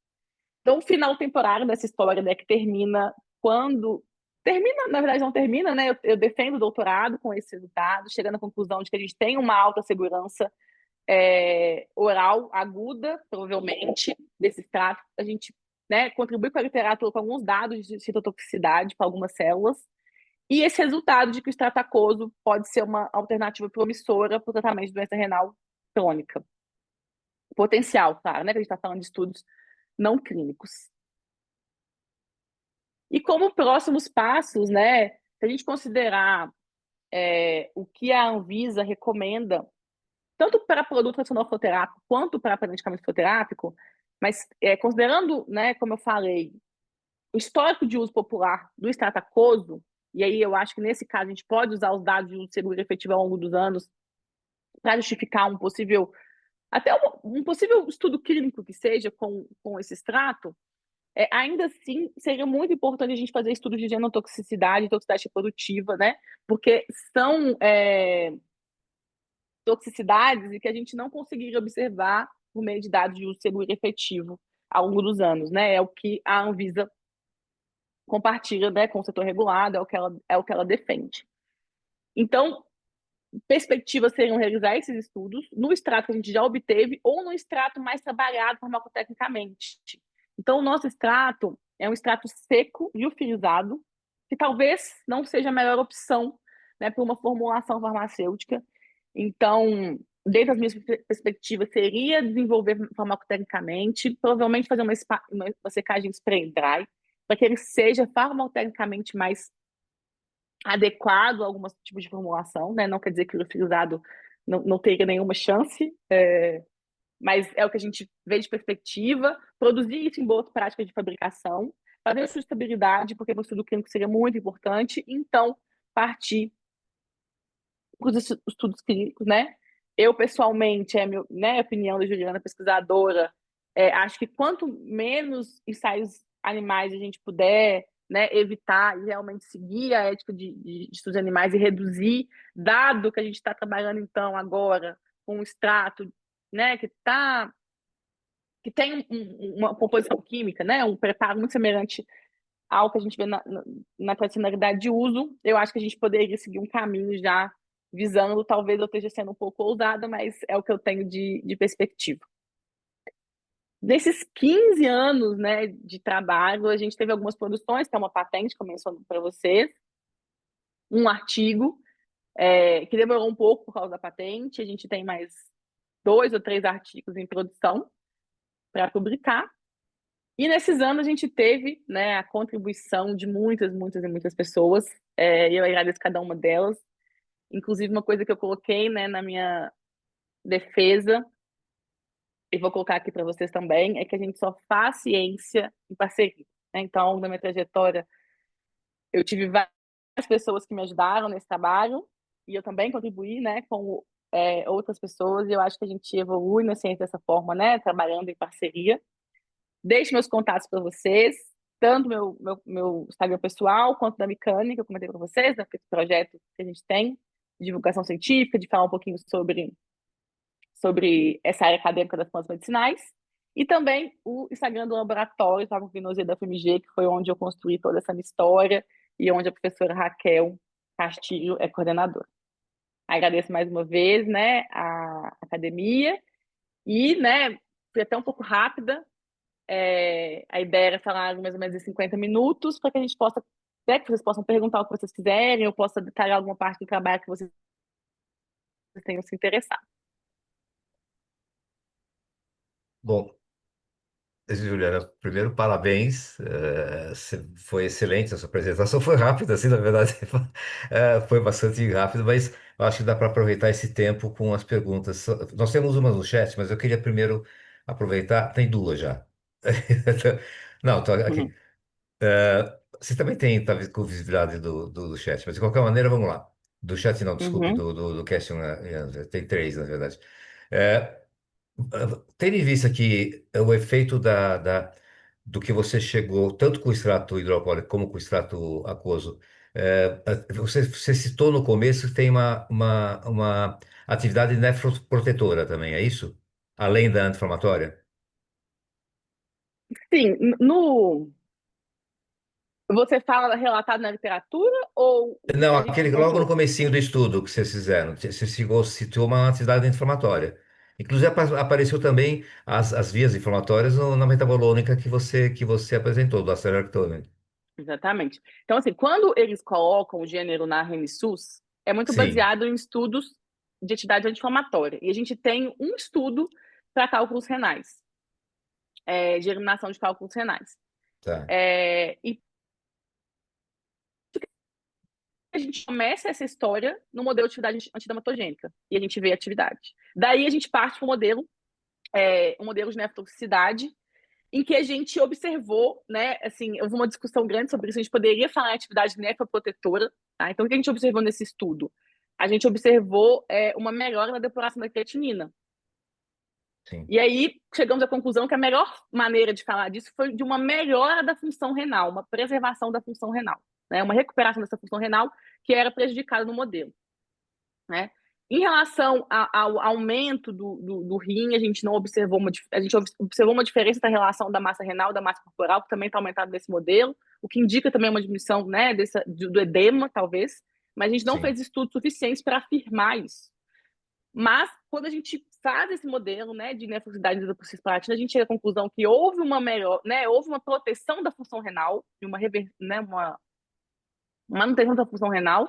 S4: Então, o final temporário dessa história, né, que termina quando... Termina, na verdade não termina, né? Eu defendo o doutorado com esse resultado, chegando à conclusão de que a gente tem uma alta segurança oral aguda, provavelmente, desse extrato. A gente, né, contribui com a literatura com alguns dados de citotoxicidade para algumas células, e esse resultado de que o extrato aquoso pode ser uma alternativa promissora para o tratamento de doença renal crônica. Potencial, claro, né? Que a gente está falando de estudos não clínicos. E como próximos passos, né, se a gente considerar o que a Anvisa recomenda, tanto para produto tradicional fitoterápico quanto para medicamento fitoterápico, mas considerando, né, como eu falei, o histórico de uso popular do extrato aquoso, e aí eu acho que nesse caso a gente pode usar os dados de uso seguro e efetivo ao longo dos anos para justificar um possível, até um possível estudo clínico que seja com esse extrato, ainda assim, seria muito importante a gente fazer estudos de genotoxicidade e toxicidade reprodutiva, né? Porque são toxicidades e que a gente não conseguiria observar por meio de dados de uso seguro e efetivo ao longo dos anos, né? É o que a Anvisa compartilha, né, com o setor regulado, é o que ela defende. Então, perspectivas seriam realizar esses estudos no extrato que a gente já obteve ou no extrato mais trabalhado farmacotecnicamente. Então, o nosso extrato é um extrato seco, liofilizado, que talvez não seja a melhor opção, né, para uma formulação farmacêutica. Então, dentro das minhas perspectivas, seria desenvolver farmacotecnicamente, provavelmente fazer uma secagem spray dry, para que ele seja farmacotecnicamente mais adequado a alguns tipos de formulação, né? Não quer dizer que o liofilizado não teria nenhuma chance, mas é o que a gente vê de perspectiva, produzir isso em boas práticas de fabricação, fazer sustentabilidade, porque o estudo clínico seria muito importante, então partir para os estudos clínicos, né? Eu, pessoalmente, né, a opinião da Juliana, pesquisadora, acho que quanto menos ensaios animais a gente puder, né, evitar e realmente seguir a ética de estudos animais e reduzir, dado que a gente está trabalhando, então, agora com um extrato, né, que tem uma composição química, né, um preparo muito semelhante ao que a gente vê na tradicionalidade de uso, eu acho que a gente poderia seguir um caminho já visando, talvez eu esteja sendo um pouco ousada, mas é o que eu tenho de perspectiva. Nesses 15 anos, né, de trabalho, a gente teve algumas produções, que é uma patente, que eu menciono para vocês, um artigo, que demorou um pouco por causa da patente, a gente tem mais 2 ou 3 artigos em produção para publicar, e nesses anos a gente teve, né, a contribuição de muitas, muitas e muitas pessoas, e eu agradeço cada uma delas. Inclusive, uma coisa que eu coloquei, né, na minha defesa, e vou colocar aqui para vocês também, é que a gente só faz ciência em parceria, né? Então, na minha trajetória, eu tive várias pessoas que me ajudaram nesse trabalho, e eu também contribuí, né, com outras pessoas, e eu acho que a gente evolui na ciência dessa forma, né, trabalhando em parceria. Deixo meus contatos para vocês, tanto meu Instagram pessoal, quanto da Micane, que eu comentei para vocês, né, esse projeto que a gente tem, de divulgação científica, de falar um pouquinho sobre essa área acadêmica das plantas medicinais, e também o Instagram do laboratório, Farmacognosia da FMG, que foi onde eu construí toda essa minha história, e onde a professora Raquel Castilho é coordenadora. Agradeço mais uma vez, né, a academia, e, né, fui até um pouco rápida, a ideia era falar mais ou menos em 50 minutos, para que a gente possa, né, que vocês possam perguntar o que vocês quiserem, eu possa detalhar alguma parte do trabalho que vocês tenham se interessado.
S2: Bom, Juliana, primeiro, parabéns. Foi excelente a sua apresentação. Foi rápida, assim, na verdade, foi bastante rápido, mas eu acho que dá para aproveitar esse tempo com as perguntas. Nós temos uma no chat, mas eu queria primeiro aproveitar. Tem duas já. Não, tô aqui.
S4: Uhum,
S2: Você também tem, talvez, com visibilidade do chat, mas de qualquer maneira, vamos lá. Do chat, não, desculpe,
S4: uhum.
S2: do question, tem três, na verdade. É, Tendo em vista que o efeito do que você chegou, tanto com o extrato hidroalcoólico como com o extrato aquoso, você citou no começo que tem uma atividade nefroprotetora também, é isso? Além da anti-inflamatória?
S4: Sim, você fala relatado na literatura ou o
S2: Não,
S4: que a gente
S2: aquele logo no
S4: encontrou?
S2: comecinho do estudo que vocês fizeram, você citou uma atividade inflamatória. Inclusive apareceu também as vias inflamatórias na metabolômica que você apresentou, do acelerator.
S4: Exatamente. Então, assim, quando eles colocam o gênero na RNSUS, é muito
S2: Sim,
S4: baseado em estudos de atividade anti-inflamatória. E a gente tem um estudo para cálculos renais, de eliminação de cálculos renais.
S2: tá.
S4: E a gente começa essa história no modelo de atividade antidermatogênica, e a gente vê a atividade. Daí a gente parte para um modelo de nefrotoxicidade, em que a gente observou, né, assim, houve uma discussão grande sobre isso, a gente poderia falar em atividade nefroprotetora, tá? Então, o que a gente observou nesse estudo? A gente observou uma melhora na depuração da creatinina.
S2: Sim.
S4: E aí, chegamos à conclusão que a melhor maneira de falar disso foi de uma melhora da função renal, uma preservação da função renal, né? Uma recuperação dessa função renal que era prejudicada no modelo, né? Em relação ao aumento do rim, a gente não observou a gente observou uma diferença da relação da massa renal e da massa corporal, que também está aumentado nesse modelo, o que indica também uma diminuição, né, do edema, talvez, mas a gente não
S2: Sim.
S4: fez estudos suficientes para afirmar isso. Mas, quando a gente faz esse modelo, né, de nefrosidade da cisplatina, a gente chega à conclusão que houve uma melhor, né, houve uma proteção da função renal, uma manutenção da função renal,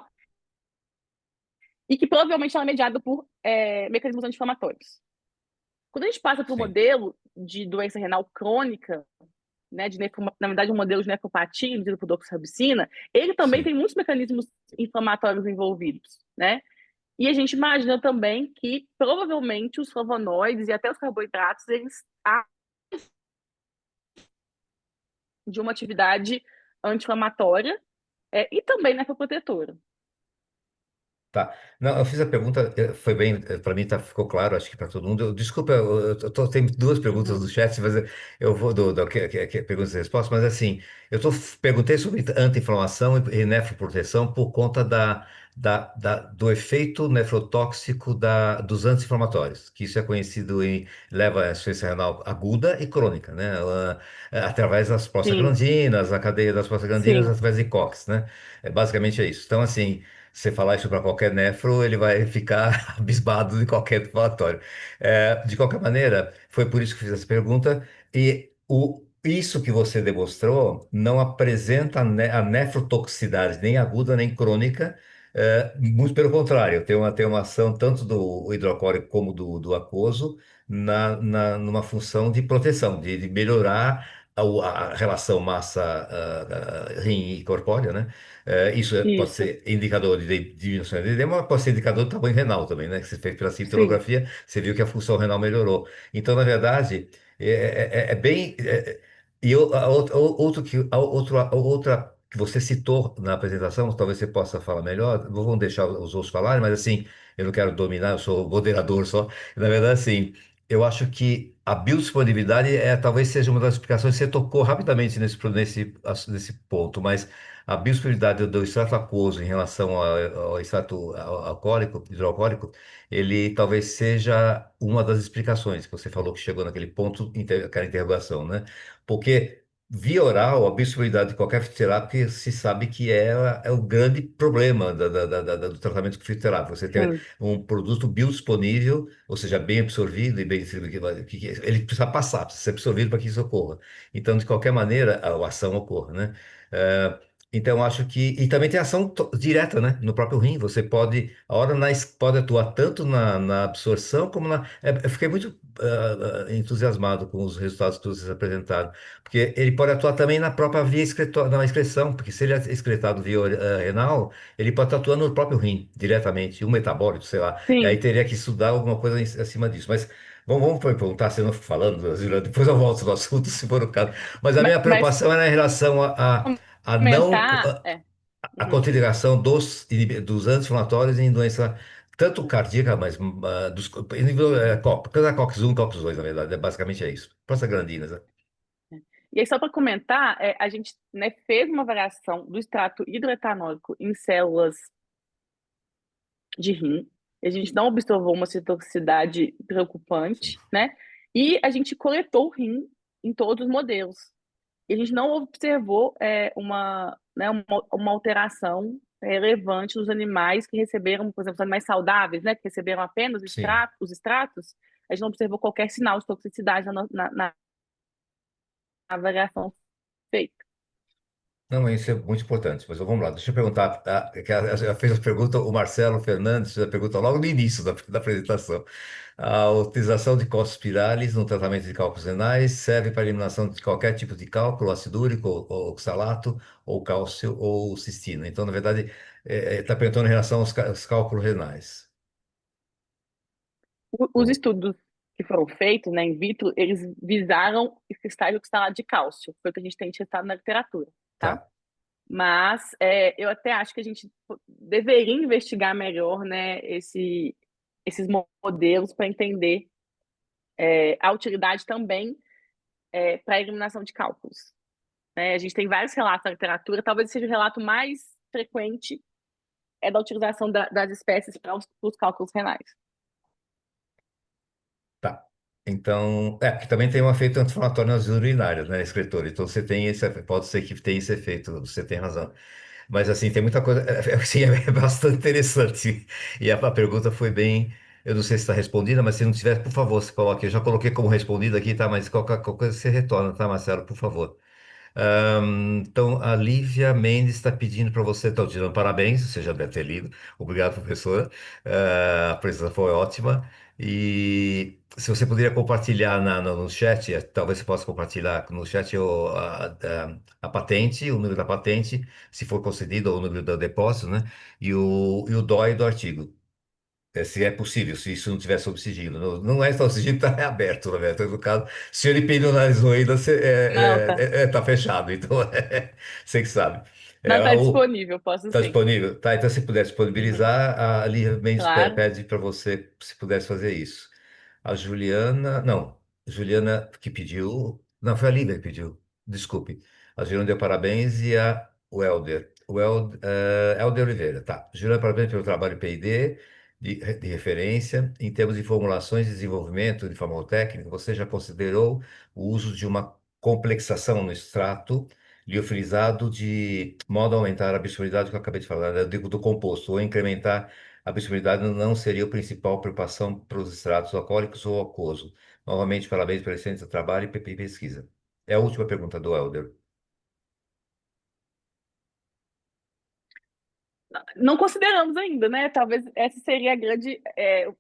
S4: e que provavelmente ela é mediada por mecanismos anti-inflamatórios. Quando a gente passa para o
S2: Sim.
S4: modelo de doença renal crônica, né, na verdade, um modelo de nefropatia medido por doxorubicina, ele também
S2: Sim.
S4: tem muitos mecanismos inflamatórios envolvidos, né? E a gente imagina também que provavelmente os flavonoides e até os carboidratos, eles há de uma atividade anti-inflamatória e também nefroprotetora.
S2: Tá. Não, eu fiz a pergunta, foi bem, para mim ficou claro, acho que para todo mundo. Desculpa, tem duas perguntas
S4: Uhum.
S2: do chat, mas eu vou que perguntas e respostas, mas assim, perguntei sobre anti-inflamação e nefroproteção por conta do efeito nefrotóxico dos anti-inflamatórios, que isso é conhecido leva a insuficiência renal aguda e crônica, né? Através das
S4: Sim,
S2: prostaglandinas, a cadeia das prostaglandinas,
S4: sim,
S2: através de COX, né? Basicamente é isso. Então, assim. Você falar isso para qualquer nefro, ele vai ficar abismado de qualquer falatório. De qualquer maneira, foi por isso que fiz essa pergunta. E isso que você demonstrou não apresenta a nefrotoxicidade, nem aguda nem crônica. Muito pelo contrário, tem uma ação tanto do hidrocólico como do aquoso numa função de proteção, de melhorar a relação massa rim e corpórea, né? Isso pode
S4: isso,
S2: ser indicador de diminuição de edema, mas pode ser indicador do tamanho renal também, né? Que você fez pela
S4: sim,
S2: cintilografia, você viu que a função renal melhorou. Então, na verdade, é bem. E outra que você citou na apresentação, talvez você possa falar melhor, vamos deixar os outros falarem, mas assim, eu não quero dominar, eu sou moderador só. Na verdade, assim, eu acho que a biodisponibilidade talvez seja uma das explicações. Você tocou rapidamente nesse ponto, mas a biodisponibilidade do extrato aquoso em relação ao extrato alcoólico, hidroalcoólico, ele talvez seja uma das explicações que você falou que chegou naquele ponto, aquela interrogação, né? Porque via oral, a biodisponibilidade de qualquer fitoterápico se sabe que é o grande problema do tratamento com fitoterápico. Você tem
S4: sim, um
S2: um produto biodisponível, ou seja, bem absorvido e bem ele precisa passar, precisa ser absorvido para que isso ocorra. Então, de qualquer maneira, a ação ocorra, né? Então, acho que. E também tem ação direta, né? No próprio rim. Você pode. A hora pode atuar tanto na absorção como na. Eu fiquei muito entusiasmado com os resultados que vocês apresentaram. Porque ele pode atuar também na própria via na excreção. Porque se ele é excretado via renal, ele pode estar atuando no próprio rim, diretamente, um metabólito, sei lá. E aí
S4: Sim,
S2: teria que estudar alguma coisa acima disso. Mas vamos perguntar, se eu não falando, Juliana, depois eu volto no assunto, se for o caso. Mas a minha
S4: mas
S2: preocupação era em relação a não
S4: comentar,
S2: a
S4: uhum.
S2: contraindicação dos anti-inflamatórios em doença tanto cardíaca, mas COX 1, COX 2, na verdade, basicamente é isso. Prostaglandinas, né?
S4: E aí, só para comentar, a gente, né, fez uma variação do extrato hidroetanólico em células de rim. A gente não observou uma citotoxicidade preocupante, né? E a gente coletou o rim em todos os modelos. E a gente não observou uma alteração relevante nos animais que receberam, por exemplo, os animais saudáveis, né, que receberam apenas
S2: Sim.
S4: os extratos, a gente não observou qualquer sinal de toxicidade na avaliação feita.
S2: Não, isso é muito importante, mas vamos lá, deixa eu perguntar, que ela fez a pergunta, o Marcelo Fernandes fez a pergunta logo no início da apresentação. A utilização de corticospirais no tratamento de cálculos renais serve para a eliminação de qualquer tipo de cálculo, ácido úrico, ou oxalato, ou cálcio, ou cistina. Então, na verdade, está perguntando em relação aos cálculos renais.
S4: Os estudos que foram feitos, né, in vitro, eles visaram cristais oxalato de cálcio, foi o que a gente tem testado na literatura, tá?
S2: Tá.
S4: Mas eu até acho que a gente deveria investigar melhor, né, esses modelos para entender a utilidade também para a eliminação de cálculos. A gente tem vários relatos na literatura, talvez seja o relato mais frequente da utilização das espécies para os cálculos renais.
S2: Tá. Então, porque também tem um efeito anti-inflamatório nas urinárias, né, escritor? Então você tem esse, pode ser que tenha esse efeito, você tem razão. Mas assim, tem muita coisa, assim, é bastante interessante. E a pergunta foi bem, eu não sei se está respondida, mas se não tiver, por favor, se coloque. Eu já coloquei como respondida aqui, tá? Mas qualquer coisa você retorna, tá, Marcelo, por favor. Então, a Lívia Mendes está pedindo para você, estou te dando parabéns, você já deve ter lido. Obrigado, professora. A apresentação foi ótima. E se você poderia compartilhar no chat, talvez você possa compartilhar no chat a patente, o número da patente, se for concedido, ou o número do depósito, né? E o DOI do artigo. Se é possível, se isso não tiver sob sigilo. Não, não é sob sigilo, está aberto, na verdade. No caso, se ele penalizou ainda,
S4: Não, tá.
S2: tá fechado. Então, você que sabe.
S4: Não, tá disponível, posso
S2: Tá
S4: sim.
S2: disponível? Tá, então se puder
S4: Uhum.
S2: disponibilizar, a Lívia Mendes
S4: Claro.
S2: pede para você, se pudesse fazer isso. A Juliana, não, Juliana que pediu, não, foi a Lívia que pediu, desculpe. A Juliana deu parabéns e o Helder, Helder Oliveira, tá. Juliana, parabéns pelo trabalho P&D de referência. Em termos de formulações e desenvolvimento de farmacotécnica, você já considerou o uso de uma complexação no extrato liofilizado de modo a aumentar a absorvibilidade que eu acabei de falar, né? Eu digo do composto, ou incrementar a absorvibilidade não seria a principal preocupação para os extratos alcoólicos ou aquoso. Novamente, parabéns pelo excelente trabalho e pesquisa. É a última pergunta do Helder.
S4: Não consideramos ainda, né? Talvez esse seria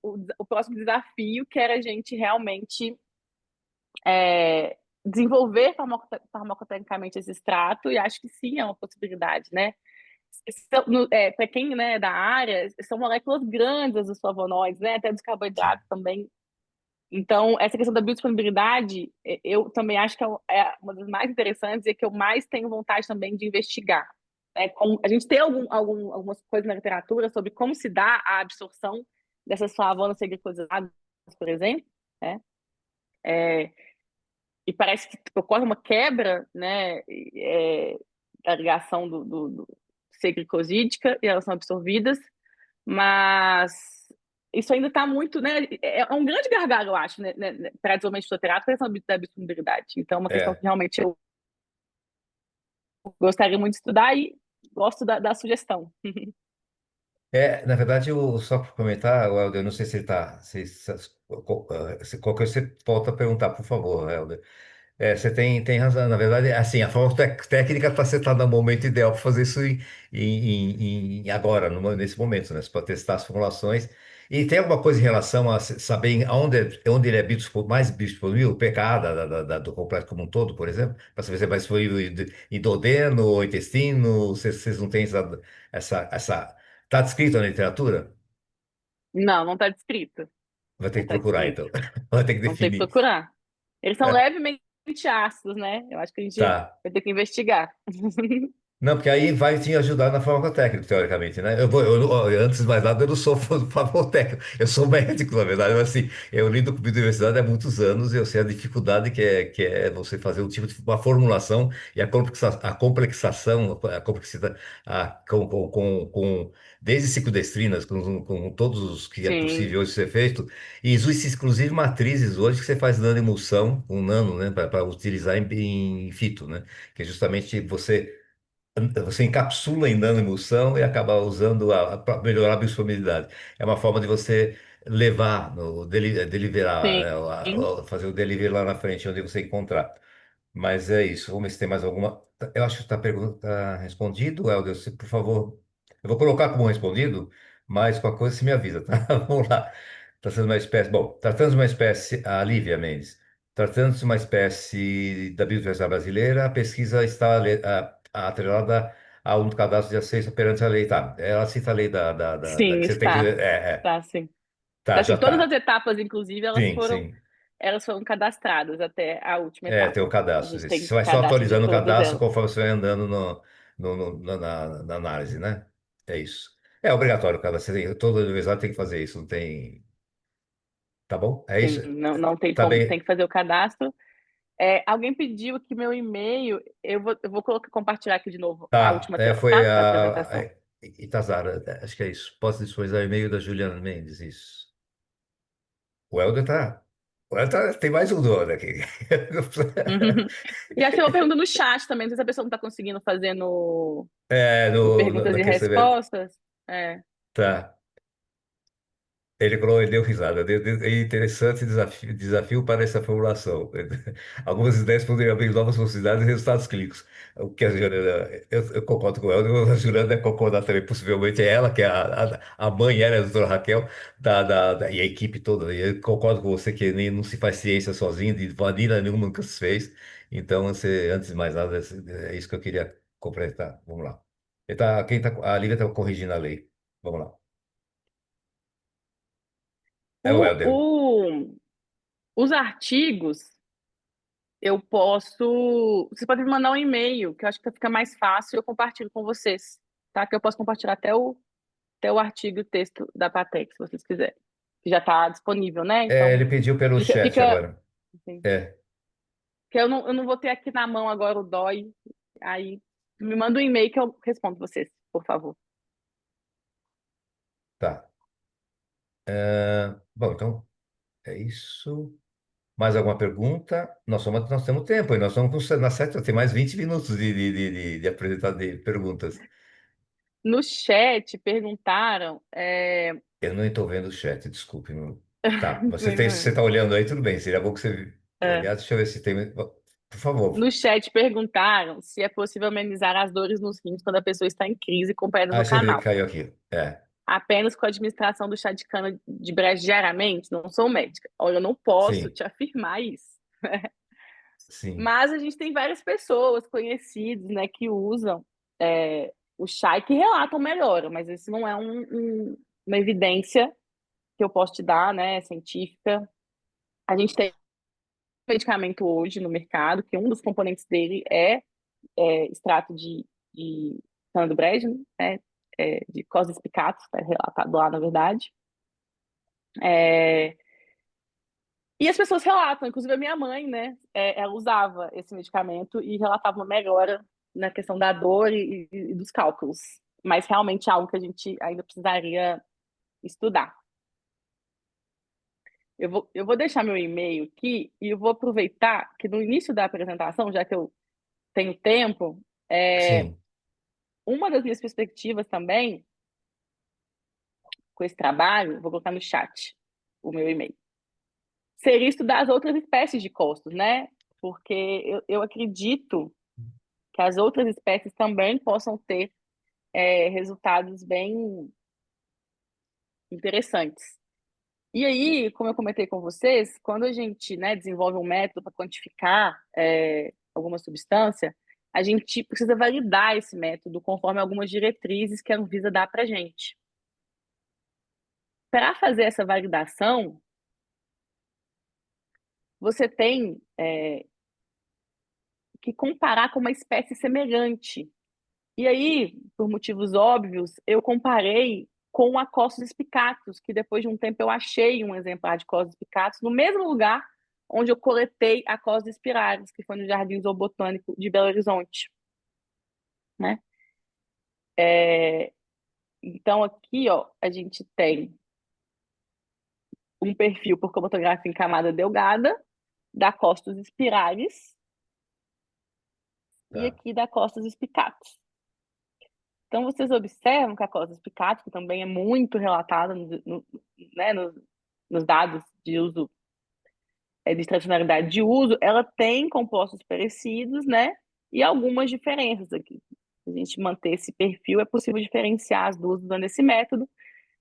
S4: o próximo desafio, que era a gente realmente desenvolver farmacotecnicamente esse extrato, e acho que sim, é uma possibilidade, né? Para quem, né, é da área, são moléculas grandes os flavonoides, né? Até dos carboidratos também. Então, essa questão da biodisponibilidade, eu também acho que é uma das mais interessantes e que eu mais tenho vontade também de investigar. A gente tem algumas coisas na literatura sobre como se dá a absorção dessas flavonas glicosadas, por exemplo, né? É, e parece que ocorre uma quebra, né, da ligação do C-glicosídica e elas são absorvidas, mas isso ainda está muito, né, é um grande gargalo, eu acho, né, para desenvolvimento de fitoterápico, a questão da biodisponibilidade. Então, é uma questão que
S2: É,
S4: realmente eu gostaria muito de estudar e gosto da sugestão.
S2: na verdade, só para comentar, o Helder, eu não sei se ele está. Qualquer você volta a perguntar, por favor, Helder. Você tem razão. Na verdade, assim, a forma técnica para você estar no momento ideal para fazer isso agora, nesse momento, né? Para testar as formulações. E tem alguma coisa em relação a saber onde ele é mais biodisponível, o pKa do complexo como um todo, por exemplo, para saber se é mais disponível em duodeno ou intestino, vocês não têm essa. Está descrito na literatura?
S4: Não, não está descrito.
S2: Vai ter
S4: Não
S2: que
S4: está
S2: procurar,
S4: descrito.
S2: então. Vai ter que
S4: Vamos ter que
S2: definir.
S4: procurar. Eles são
S2: É,
S4: levemente ácidos, né? Eu acho que a gente
S2: tá.
S4: vai ter que investigar.
S2: Não, porque aí vai te ajudar na farmacotécnica, teoricamente, né? Antes de mais nada, eu não sou farmacotécnico, eu sou médico, na verdade, mas assim, eu lido com biodiversidade há muitos anos e eu sei a dificuldade que é você fazer um tipo de uma formulação e a complexação, a complexidade, desde ciclodestrinas, com todos os que é
S4: Sim,
S2: possível hoje ser feito, e existem inclusive matrizes hoje que você faz nanoemulsão, com nano, né, para utilizar em fito, né? Que é justamente você encapsula em nanoemulsão e acaba usando para melhorar a biodisponibilidade. É uma forma de você levar, deliverar, né,
S4: sim.
S2: fazer o delivery lá na frente, onde você encontrar. Mas é isso. Vamos ver se tem mais alguma. Eu acho que está pergunta respondido, Helder. Se, por favor, eu vou colocar como respondido, mas qualquer coisa você me avisa, tá? Vamos lá. Tratando de uma espécie. Bom, tratando de uma espécie. A Lívia Mendes. Tratando-se de uma espécie da biodiversidade brasileira, a pesquisa está atrelada ao único cadastro de acesso perante a lei. Tá, ela cita a lei da
S4: Sim,
S2: que você tem que.
S4: está.
S2: É,
S4: Está sim.
S2: tá,
S4: Tá,
S2: já
S4: assim, todas as
S2: tá.
S4: etapas, inclusive,
S2: Sim, sim.
S4: elas foram cadastradas até a última
S2: Tem o
S4: etapa. A
S2: cadastro.
S4: gente
S2: Você
S4: tem
S2: vai só
S4: cadastro de
S2: atualizando o
S4: todas
S2: cadastro
S4: elas.
S2: conforme você vai andando na análise, né? É isso. É obrigatório, cara. Toda universidade tem que fazer isso, não tem. Tá bom? É isso?
S4: Sim, não tem
S2: Tá
S4: como, tem
S2: bem.
S4: que fazer o cadastro. Alguém pediu aqui meu e-mail, eu vou compartilhar aqui de novo a
S2: Tá.
S4: última tela,
S2: Foi
S4: tá? Da
S2: a
S4: apresentação.
S2: Itazara, acho que é isso. Posso disponibilizar o e-mail da Juliana Mendes, isso. O Helder tá. O Helder tem mais um dono aqui.
S4: E aqui eu pergunto no chat também, não sei se a pessoa não está conseguindo fazer no perguntas
S2: Na
S4: e
S2: questão.
S4: respostas. É.
S2: Tá. Ele deu risada. É interessante desafio para essa formulação. Algumas ideias poderiam abrir novas possibilidades e resultados clínicos. O que a Juliana, eu concordo com ela, a Juliana deve concordar também. Possivelmente é ela, que é a mãe, ela é a doutora Raquel, e a equipe toda. E eu concordo com você que nem, não se faz ciência sozinho, de maneira nenhuma nunca se fez. Então, antes de mais nada, é isso que eu queria completar. Vamos lá. A Lívia está corrigindo a lei. Vamos lá. É o
S4: O,
S2: Helder.
S4: o, os artigos, eu posso. Você pode me mandar um e-mail, que eu acho que fica mais fácil, eu compartilho com vocês, tá? Que eu posso compartilhar até o artigo, o texto da Patek, se vocês quiserem. Que já está disponível, né? Então,
S2: Ele pediu pelo
S4: fica,
S2: chat
S4: fica
S2: agora.
S4: assim,
S2: É,
S4: que eu não vou ter aqui na mão agora o DOI. Aí me manda um e-mail que eu respondo vocês, por favor.
S2: tá. Bom, então é isso. Mais alguma pergunta? Nós temos tempo, e nós estamos na sete, tem mais 20 minutos de apresentar de perguntas.
S4: No chat perguntaram.
S2: Eu não estou vendo o chat, desculpe. Tá, você
S4: É,
S2: está olhando aí, tudo bem. Seria bom que você
S4: é.
S2: olhasse. Deixa eu ver se tem. Por favor.
S4: No chat perguntaram se é possível amenizar as dores nos rins quando a pessoa está em crise com pedras
S2: Ah,
S4: no
S2: deixa eu ver que
S4: canal.
S2: caiu aqui.
S4: Apenas com a administração do chá de cana de brejo diariamente? Não sou médica. Olha, eu não posso
S2: Sim,
S4: te afirmar isso.
S2: sim.
S4: Mas a gente tem várias pessoas conhecidas, né, que usam o chá e que relatam melhora, mas isso não é uma evidência que eu posso te dar, né, científica. A gente tem um medicamento hoje no mercado, que um dos componentes dele é extrato de cana do brejo, né, de Cosmos picatus, está relatado lá, na verdade. É, e as pessoas relatam, inclusive a minha mãe, né, ela usava esse medicamento e relatava uma melhora na questão da dor e dos cálculos, mas realmente é algo que a gente ainda precisaria estudar. Eu vou deixar meu e-mail aqui e eu vou aproveitar que no início da apresentação, já que eu tenho tempo,
S2: Sim.
S4: uma das minhas perspectivas também com esse trabalho, vou colocar no chat o meu e-mail, seria estudar as outras espécies de costos, né? porque eu acredito que as outras espécies também possam ter resultados bem interessantes. E aí, como eu comentei com vocês, quando a gente, né, desenvolve um método para quantificar alguma substância, a gente precisa validar esse método conforme algumas diretrizes que a Anvisa dá para a gente. Para fazer essa validação, você tem que comparar com uma espécie semelhante. E aí, por motivos óbvios, eu comparei com a Costus spicatus, que depois de um tempo eu achei um exemplar de Costus spicatus no mesmo lugar onde eu coletei a Costus spiralis, que foi no Jardim Zoobotânico de Belo Horizonte, né? Então aqui, ó, a gente tem um perfil por cromatografia em camada delgada da Costus spiralis e aqui da Costus spicatus. Então, vocês observam que a Costus spicatus, que também é muito relatada né, nos dados de uso, de tradicionalidade de uso, ela tem compostos parecidos, né? E algumas diferenças aqui. Se a gente manter esse perfil, é possível diferenciar as duas usando esse método,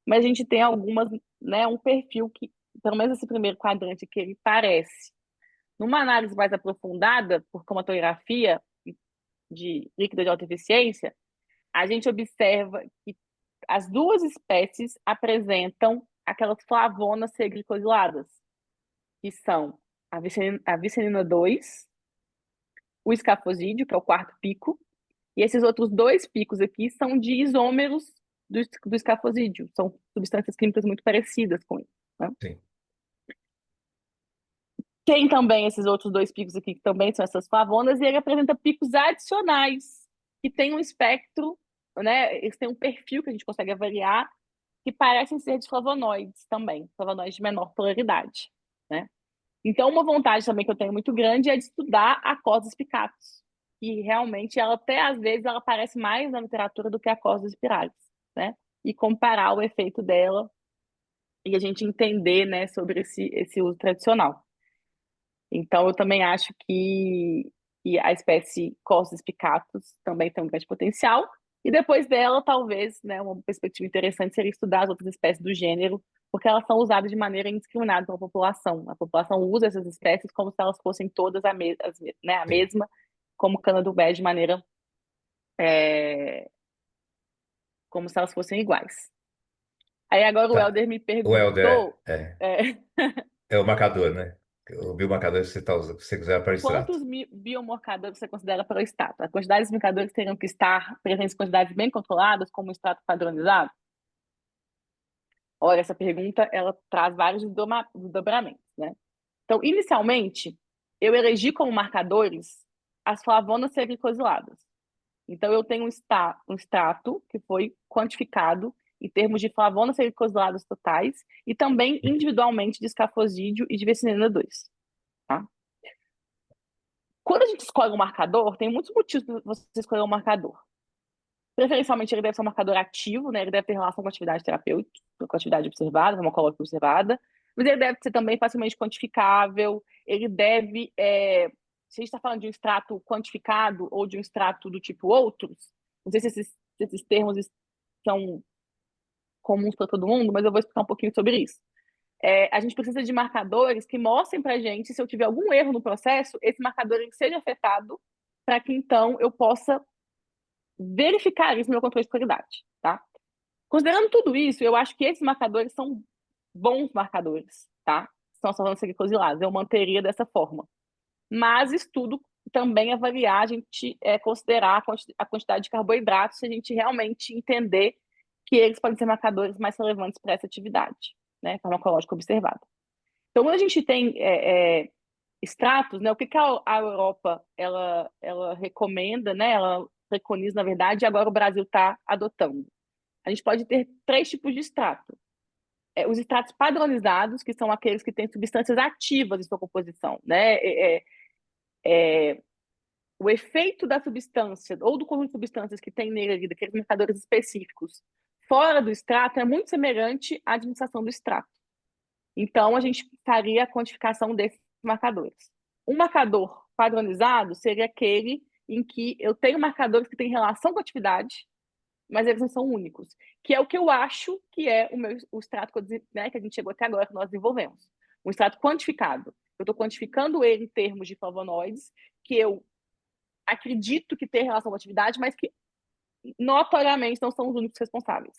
S4: mas a gente tem algumas, né, um perfil que, pelo menos esse primeiro quadrante aqui, ele parece. Numa análise mais aprofundada, por cromatografia de líquido de alta eficiência, a gente observa que as duas espécies apresentam aquelas flavonas seglicosiladas, que são a vicenina 2, o escafosídeo, que é o quarto pico, e esses outros dois picos aqui são de isômeros do escafosídeo, são substâncias químicas muito parecidas com ele, né?
S2: Sim.
S4: Tem também esses outros dois picos aqui, que também são essas flavonas, e ele apresenta picos adicionais, que tem um espectro, né? Eles têm um perfil que a gente consegue avaliar, que parecem ser de flavonoides também, flavonoides de menor polaridade, né? Então, uma vontade também que eu tenho muito grande é de estudar a Costus spicatus, que realmente, ela até às vezes, ela aparece mais na literatura do que a Costus spiralis, né? E comparar o efeito dela e a gente entender, né, sobre esse uso tradicional. Então, eu também acho que a espécie Costus spicatus também tem um grande potencial. E depois dela, talvez, né, uma perspectiva interessante seria estudar as outras espécies do gênero, porque elas são usadas de maneira indiscriminada pela população. A população usa essas espécies como se elas fossem todas a mesma, como cana-do-bé, de maneira como se elas fossem iguais. Aí agora o
S2: Tá.
S4: Helder me
S2: O Helder
S4: perguntou
S2: é o marcador, né? O biomarcador que você está usando, que você quiser para extrato.
S4: quantos biomarcadores você considera para o extrato? A quantidade de marcadores teriam que estar presentes em quantidades bem controladas, como um extrato padronizado? Olha, essa pergunta ela traz vários desdobramentos, né? Então, inicialmente, eu elegi como marcadores as flavonas seglicosiladas. Então, eu tenho um extrato que foi quantificado em termos de flavonas seglicosiladas totais e também individualmente de escafosídeo e de vicinina 2. Tá? Quando a gente escolhe um marcador, tem muitos motivos para você escolher um marcador. Preferencialmente, ele deve ser um marcador ativo, né? Ele deve ter relação com a atividade terapêutica, com a atividade observada, farmacológica observada, mas ele deve ser também facilmente quantificável, ele deve, se a gente está falando de um extrato quantificado ou de um extrato do tipo outros, não sei se esses termos são comuns para todo mundo, mas eu vou explicar um pouquinho sobre isso. A gente precisa de marcadores que mostrem para a gente, se eu tiver algum erro no processo, esse marcador seja afetado, para que então eu possa verificar isso no meu controle de qualidade, tá? Considerando tudo isso, eu acho que esses marcadores são bons marcadores, tá? São as flavonas seglicosiladas, eu manteria dessa forma. Mas estudo também avaliar, a gente considerar a quantidade de carboidratos, se a gente realmente entender que eles podem ser marcadores mais relevantes para essa atividade, né, farmacológica observada. Então, quando a gente tem extratos, né, o que a Europa ela recomenda, né, ela preconiza, na verdade, e agora o Brasil está adotando. A gente pode ter 3 tipos de extrato. Os extratos padronizados, que são aqueles que têm substâncias ativas em sua composição, né? O efeito da substância ou do conjunto de substâncias que tem nele, daqueles marcadores específicos, fora do extrato, é muito semelhante à administração do extrato. Então, a gente faria a quantificação desses marcadores. Um marcador padronizado seria aquele em que eu tenho marcadores que têm relação com a atividade, mas eles não são únicos, que é o que eu acho que é o extrato né, que a gente chegou até agora, que nós desenvolvemos. Um extrato quantificado. Eu estou quantificando ele em termos de flavonoides, que eu acredito que tem relação com a atividade, mas que notoriamente não são os únicos responsáveis.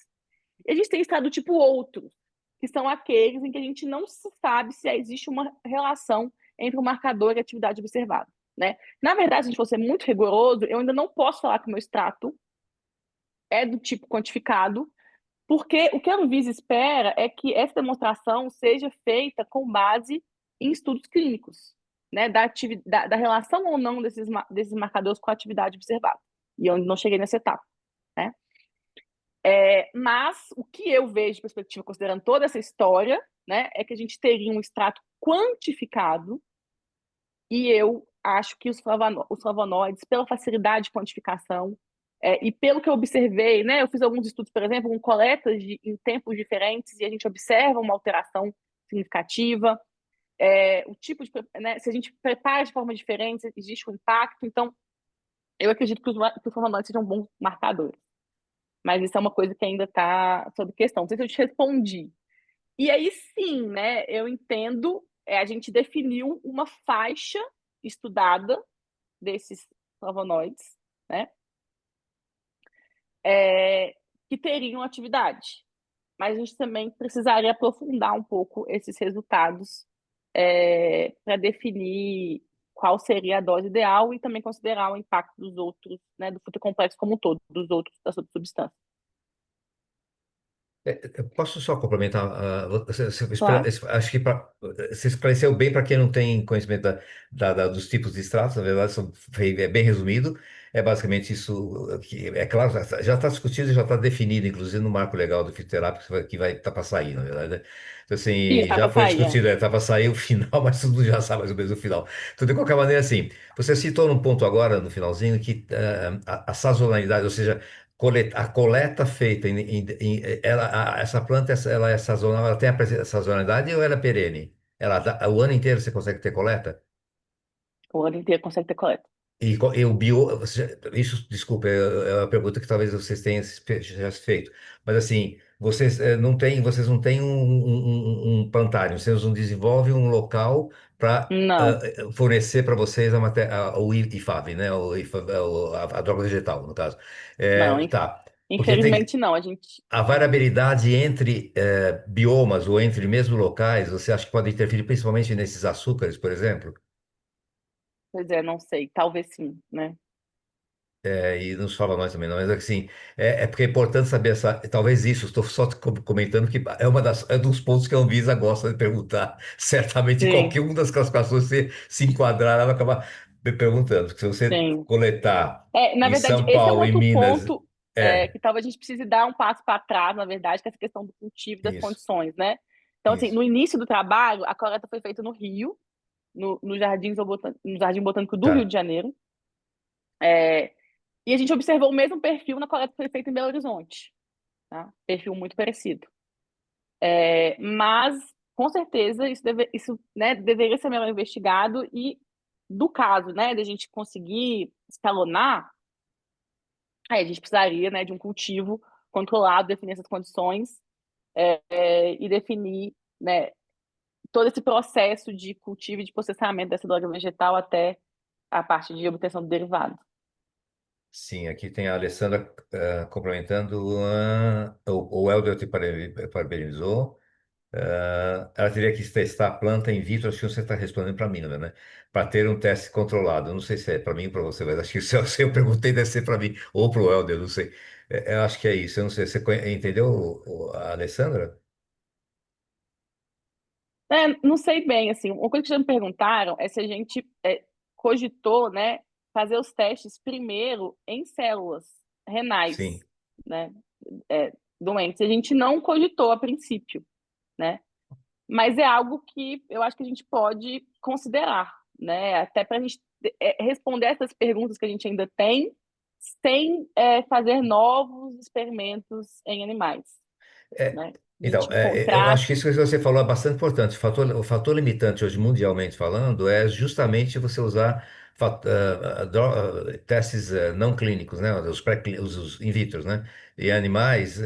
S4: E a gente tem estado tipo outros, que são aqueles em que a gente não sabe se existe uma relação entre o marcador e a atividade observada, né? Na verdade, se a gente for ser muito rigoroso, eu ainda não posso falar que o meu extrato é do tipo quantificado, porque o que a Anvisa espera é que essa demonstração seja feita com base em estudos clínicos, né, da relação ou não desses marcadores com a atividade observada. E eu não cheguei nessa etapa, né? Mas o que eu vejo de perspectiva, considerando toda essa história, né, é que a gente teria um extrato quantificado, e eu acho que os flavonoides, pela facilidade de quantificação, e pelo que eu observei, né, eu fiz alguns estudos, por exemplo, com coletas em tempos diferentes, e a gente observa uma alteração significativa, o tipo de, né, se a gente prepara de forma diferente, existe um impacto. Então, eu acredito que os flavonoides sejam bons marcadores. Mas isso é uma coisa que ainda está sob questão. Não sei se eu te respondi. E aí, sim, né, eu entendo, a gente definiu uma faixa estudada desses flavonoides, né, que teriam atividade. Mas a gente também precisaria aprofundar um pouco esses resultados para definir qual seria a dose ideal e também considerar o impacto dos outros, né, do fruto complexo como um todo, das outras substâncias.
S2: Eu posso só complementar?
S4: Claro.
S2: Acho que você esclareceu bem para quem não tem conhecimento dos tipos de extratos, na verdade, é bem resumido. É basicamente isso que, é claro, já está discutido, já está definido, inclusive no marco legal do fitoterápico que vai estar para sair, na verdade, né? Então,
S4: Isso,
S2: assim,
S4: tá
S2: já
S4: para
S2: foi
S4: sair.
S2: discutido, está para sair o final, mas todo mundo já sabe mais ou menos o final. Então, de qualquer maneira, assim, você citou num ponto agora, no finalzinho, que a sazonalidade, ou seja, a coleta feita essa planta ela é sazonal, ela tem a sazonalidade ou ela é perene? O ano inteiro você consegue ter coleta?
S4: O ano inteiro consegue ter coleta.
S2: E o bio, isso, desculpa, é uma pergunta que talvez vocês tenham já feito, mas assim, vocês não têm um plantário, vocês não desenvolvem um local para
S4: Não,
S2: fornecer para vocês o IFAV, né? A droga vegetal, no caso.
S4: não,
S2: Tá. Porque
S4: infelizmente não. A gente,
S2: a variabilidade entre biomas ou entre mesmo locais, você acha que pode interferir principalmente nesses açúcares, por exemplo?
S4: pois é, não sei, talvez sim, né?
S2: E nos fala nós também, não, mas assim, porque é importante saber talvez isso, estou só comentando que é um dos pontos que a Anvisa gosta de perguntar. Certamente qualquer
S4: Sim,
S2: uma das classificações você se enquadrar, ela vai acabar me perguntando, porque se você
S4: sim.
S2: coletar
S4: Na
S2: em
S4: verdade,
S2: São
S4: esse é um
S2: Paulo, em
S4: outro
S2: Minas,
S4: ponto
S2: é,
S4: que talvez a gente precise dar um passo para trás, na verdade, que é essa questão do cultivo das
S2: isso,
S4: condições, né? Então, assim,
S2: isso,
S4: no início do trabalho, a coleta foi feita no Rio, no no Jardim Botânico do Rio de
S2: tá.
S4: Janeiro, é, e a gente observou o mesmo perfil na coleta que foi feita em Belo Horizonte, tá? Perfil muito parecido. Mas, com certeza, isso, né, deveria ser melhor investigado e, do caso, né, de a gente conseguir escalonar, aí a gente precisaria, né, de um cultivo controlado, definir essas condições e definir, né, todo esse processo de cultivo e de processamento dessa droga vegetal até a parte de obtenção do derivado.
S2: Sim, aqui tem a Alessandra complementando, o Helder te parabenizou. Ela teria que testar a planta in vitro, acho que você está respondendo para mim, né? Para ter um teste controlado. Eu não sei se é para mim ou para você, mas acho que se eu perguntei, deve ser para mim, ou para o Helder, eu não sei. Eu acho que é isso. Eu não sei, você entendeu, a Alessandra?
S4: Não sei bem, assim, uma coisa que já me perguntaram é se a gente cogitou, né, fazer os testes primeiro em células
S2: Sim.
S4: renais, né, doentes. A gente não cogitou a princípio, né, mas é algo que eu acho que a gente pode considerar, né, até para a gente responder essas perguntas que a gente ainda tem, sem fazer novos experimentos em animais,
S2: É,
S4: né? A gente
S2: Então, eu
S4: encontrar.
S2: acho que isso que você falou é bastante importante. O fator limitante hoje, mundialmente falando, é justamente você usar testes não clínicos, né? Os in vitro, né? Em animais,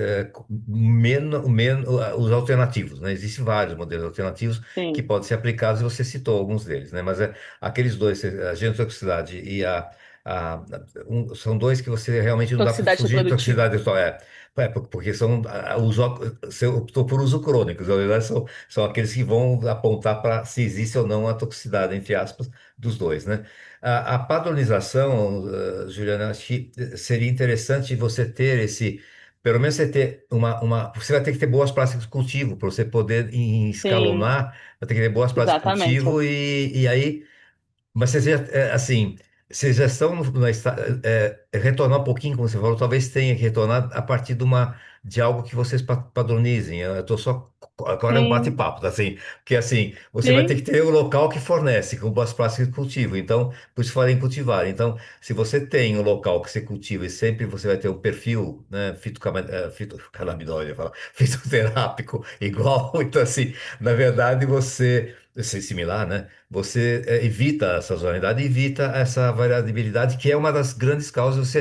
S2: os alternativos, né? Existem vários modelos alternativos que
S4: Sim,
S2: podem ser aplicados e você citou alguns deles, né? Mas aqueles dois, a genotoxicidade e são dois que você realmente não dá para
S4: toxicidade
S2: fugir de
S4: reprodutiva.
S2: toxicidade. Porque são você optou por uso crônicos, na verdade são aqueles que vão apontar para se existe ou não a toxicidade, entre aspas, dos dois, né? A padronização, Juliana, acho que seria interessante você ter pelo menos você ter você vai ter que ter boas práticas de cultivo, para você poder
S4: Sim,
S2: escalonar, vai ter que ter boas práticas de
S4: exatamente.
S2: cultivo e aí mas assim, vocês já estão retornar um pouquinho, como você falou, talvez tenha que retornar a partir de algo que vocês padronizem. Eu estou só. Agora é um
S4: Sim,
S2: bate-papo, tá? Assim, porque assim, você vai ter
S4: sim,
S2: que ter o local que fornece com boas práticas de cultivo. Então, por isso falei em cultivar. Então, se você tem um local que você cultiva e sempre você vai ter um perfil, né, fitocannabinoide, eu ia falar, fitoterápico igual, então assim, na verdade similar, né? Você evita a sazonalidade, evita essa variabilidade, que é uma das grandes causas.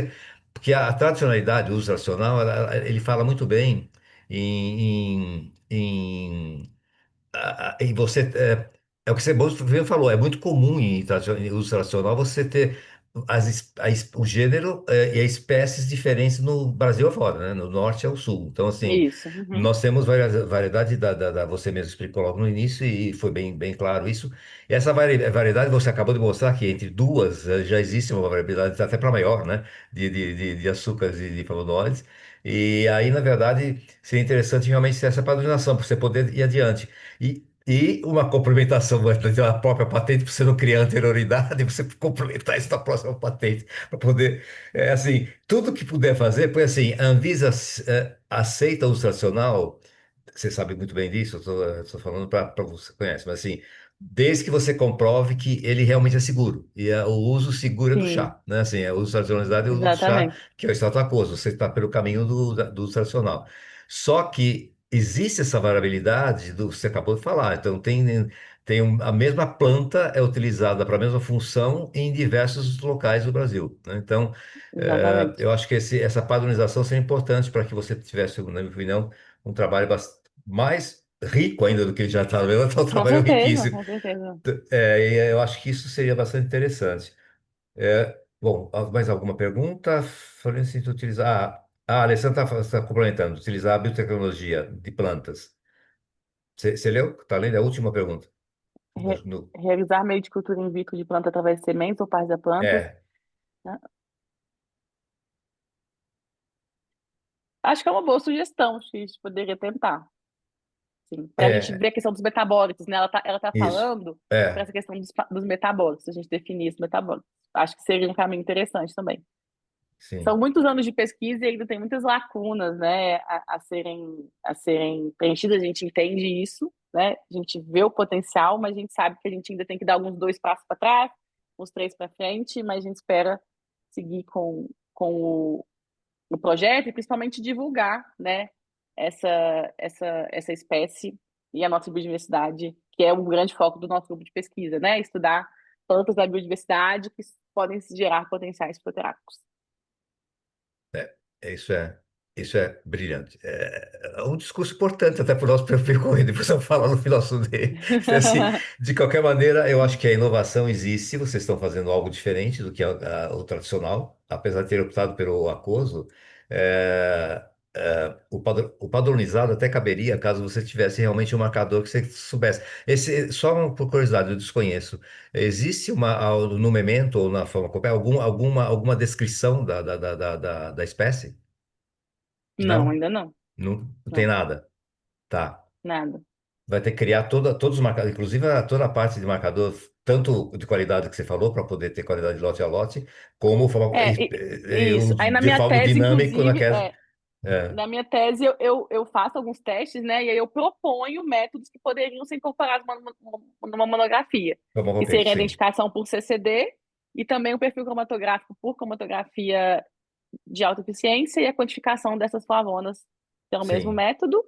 S2: Porque a tradicionalidade, o uso racional, ele fala muito bem e você é o que você bem falou, é muito comum em uso racional você ter o gênero e as espécies diferentes no Brasil afora, né? No norte ao sul. Então, assim,
S4: isso. Uhum.
S2: nós temos variedade você mesmo explicou logo no início e foi bem claro isso. E essa variedade você acabou de mostrar que entre duas já existe uma variedade até para maior, né? De açúcares e de flavonoides. E aí, na verdade, seria interessante realmente ter essa padronização, para você poder ir adiante. E uma complementação da própria patente, para você não criar anterioridade, você complementar isso na próxima patente, para poder, assim, tudo que puder fazer, porque assim, a Anvisa aceita o uso racional, você sabe muito bem disso, eu estou falando para você conhece, mas assim, desde que você comprove que ele realmente é seguro, e o uso seguro é do
S4: Sim,
S2: chá, né? Assim, o uso racionalizado é o uso do chá,
S4: exatamente.
S2: que é o extrato aquoso, você está pelo caminho do uso racional. Só que existe essa variabilidade do que você acabou de falar. Então, a mesma planta é utilizada para a mesma função em diversos locais do Brasil, né? Então,
S4: Exatamente.
S2: eu acho que essa padronização seria importante para que você tivesse, na minha opinião, um trabalho mais rico ainda do que ele já está vendo, está um
S4: Com
S2: trabalho
S4: certeza,
S2: riquíssimo.
S4: com certeza.
S2: E eu acho que isso seria bastante interessante. Bom, mais alguma pergunta? Falei assim, de utilizar. A Alessandra está complementando, utilizar a biotecnologia de plantas. Você leu? Está lendo? É a última pergunta. No,
S4: Re-
S2: no-
S4: realizar meio de cultura in vitro de planta através de sementes ou partes da planta.
S2: é,
S4: Né? Acho que é uma boa sugestão, acho que a gente poderia tentar. Para a gente
S2: é,
S4: ver a questão dos metabólitos, né? Ela tá
S2: isso.
S4: falando para
S2: É,
S4: essa questão dos metabólitos, a gente definir esses metabólitos. Acho que seria um caminho interessante também. São
S2: sim.
S4: muitos anos de pesquisa e ainda tem muitas lacunas, né, a serem preenchidas. A gente entende isso, né? A gente vê o potencial, mas a gente sabe que a gente ainda tem que dar alguns 2 passos para trás, uns 3 para frente, mas a gente espera seguir com o projeto e principalmente divulgar, né, essa, essa espécie e a nossa biodiversidade, que é um grande foco do nosso grupo de pesquisa, né? Estudar plantas da biodiversidade que podem gerar potenciais fitoterápicos.
S2: É, isso isso é brilhante. É um discurso importante até para o nosso percorrer, depois eu falo no final dele. Assim, de qualquer maneira, eu acho que a inovação existe, vocês estão fazendo algo diferente do que o tradicional, apesar de ter optado pelo aquoso. O padronizado até caberia caso você tivesse realmente um marcador que você soubesse. Por curiosidade, eu desconheço. Existe no memento ou na farmacopéia alguma descrição da espécie?
S4: Não,
S2: Não?
S4: ainda não.
S2: Não tem
S4: Não,
S2: nada. Tá.
S4: nada.
S2: Vai ter que criar todos os marcadores, inclusive toda a parte de marcador, tanto de qualidade que você falou, para poder ter qualidade de lote a lote, como o
S4: Isso. Aí na
S2: de
S4: minha tese,
S2: farmacodinâmico
S4: inclusive,
S2: naquela. É,
S4: na minha tese eu faço alguns testes, né? E aí eu proponho métodos que poderiam ser incorporados numa monografia,
S2: vamos,
S4: que
S2: ok,
S4: seria a
S2: sim.
S4: identificação por CCD e também o perfil cromatográfico por cromatografia de alta eficiência e a quantificação dessas flavonas pelo mesmo
S2: Sim.
S4: método.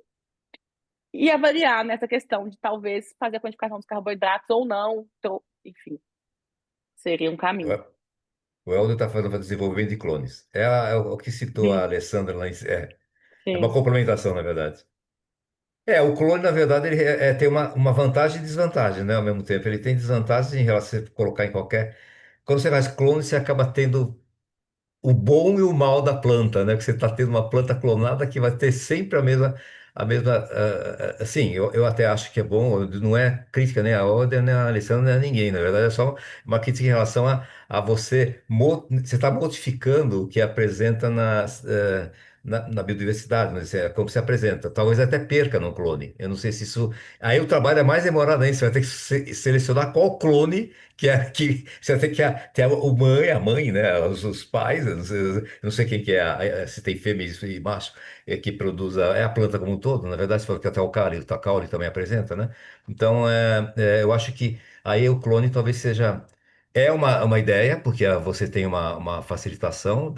S4: e avaliar nessa questão de talvez fazer a quantificação dos carboidratos ou não. Então, enfim, seria um caminho.
S2: O Helder está fazendo desenvolvimento de clones. É o que citou a
S4: Sim,
S2: Alessandra lá. É uma
S4: sim.
S2: complementação, na verdade. O clone, na verdade, ele tem uma vantagem e desvantagem, né? Ao mesmo tempo, ele tem desvantagens em relação a você colocar em qualquer. Quando você faz clone, você acaba tendo o bom e o mal da planta, né? Que você está tendo uma planta clonada que vai ter sempre assim, eu até acho que é bom, não é crítica nem a Order, nem a Alessandra, nem a ninguém, na verdade é só uma crítica em relação a você está modificando o que apresenta na biodiversidade, mas é como se apresenta. Talvez até perca no clone. Eu não sei se isso. Aí o trabalho é mais demorado ainda, você vai ter que selecionar qual clone que você tem que ter a mãe, né? Os pais, eu não sei quem que é, se tem fêmea e macho, que produz a planta como um todo. Na verdade, você falou que até o caule também apresenta, né? Então, eu acho que aí o clone talvez seja. É uma ideia, porque você tem uma facilitação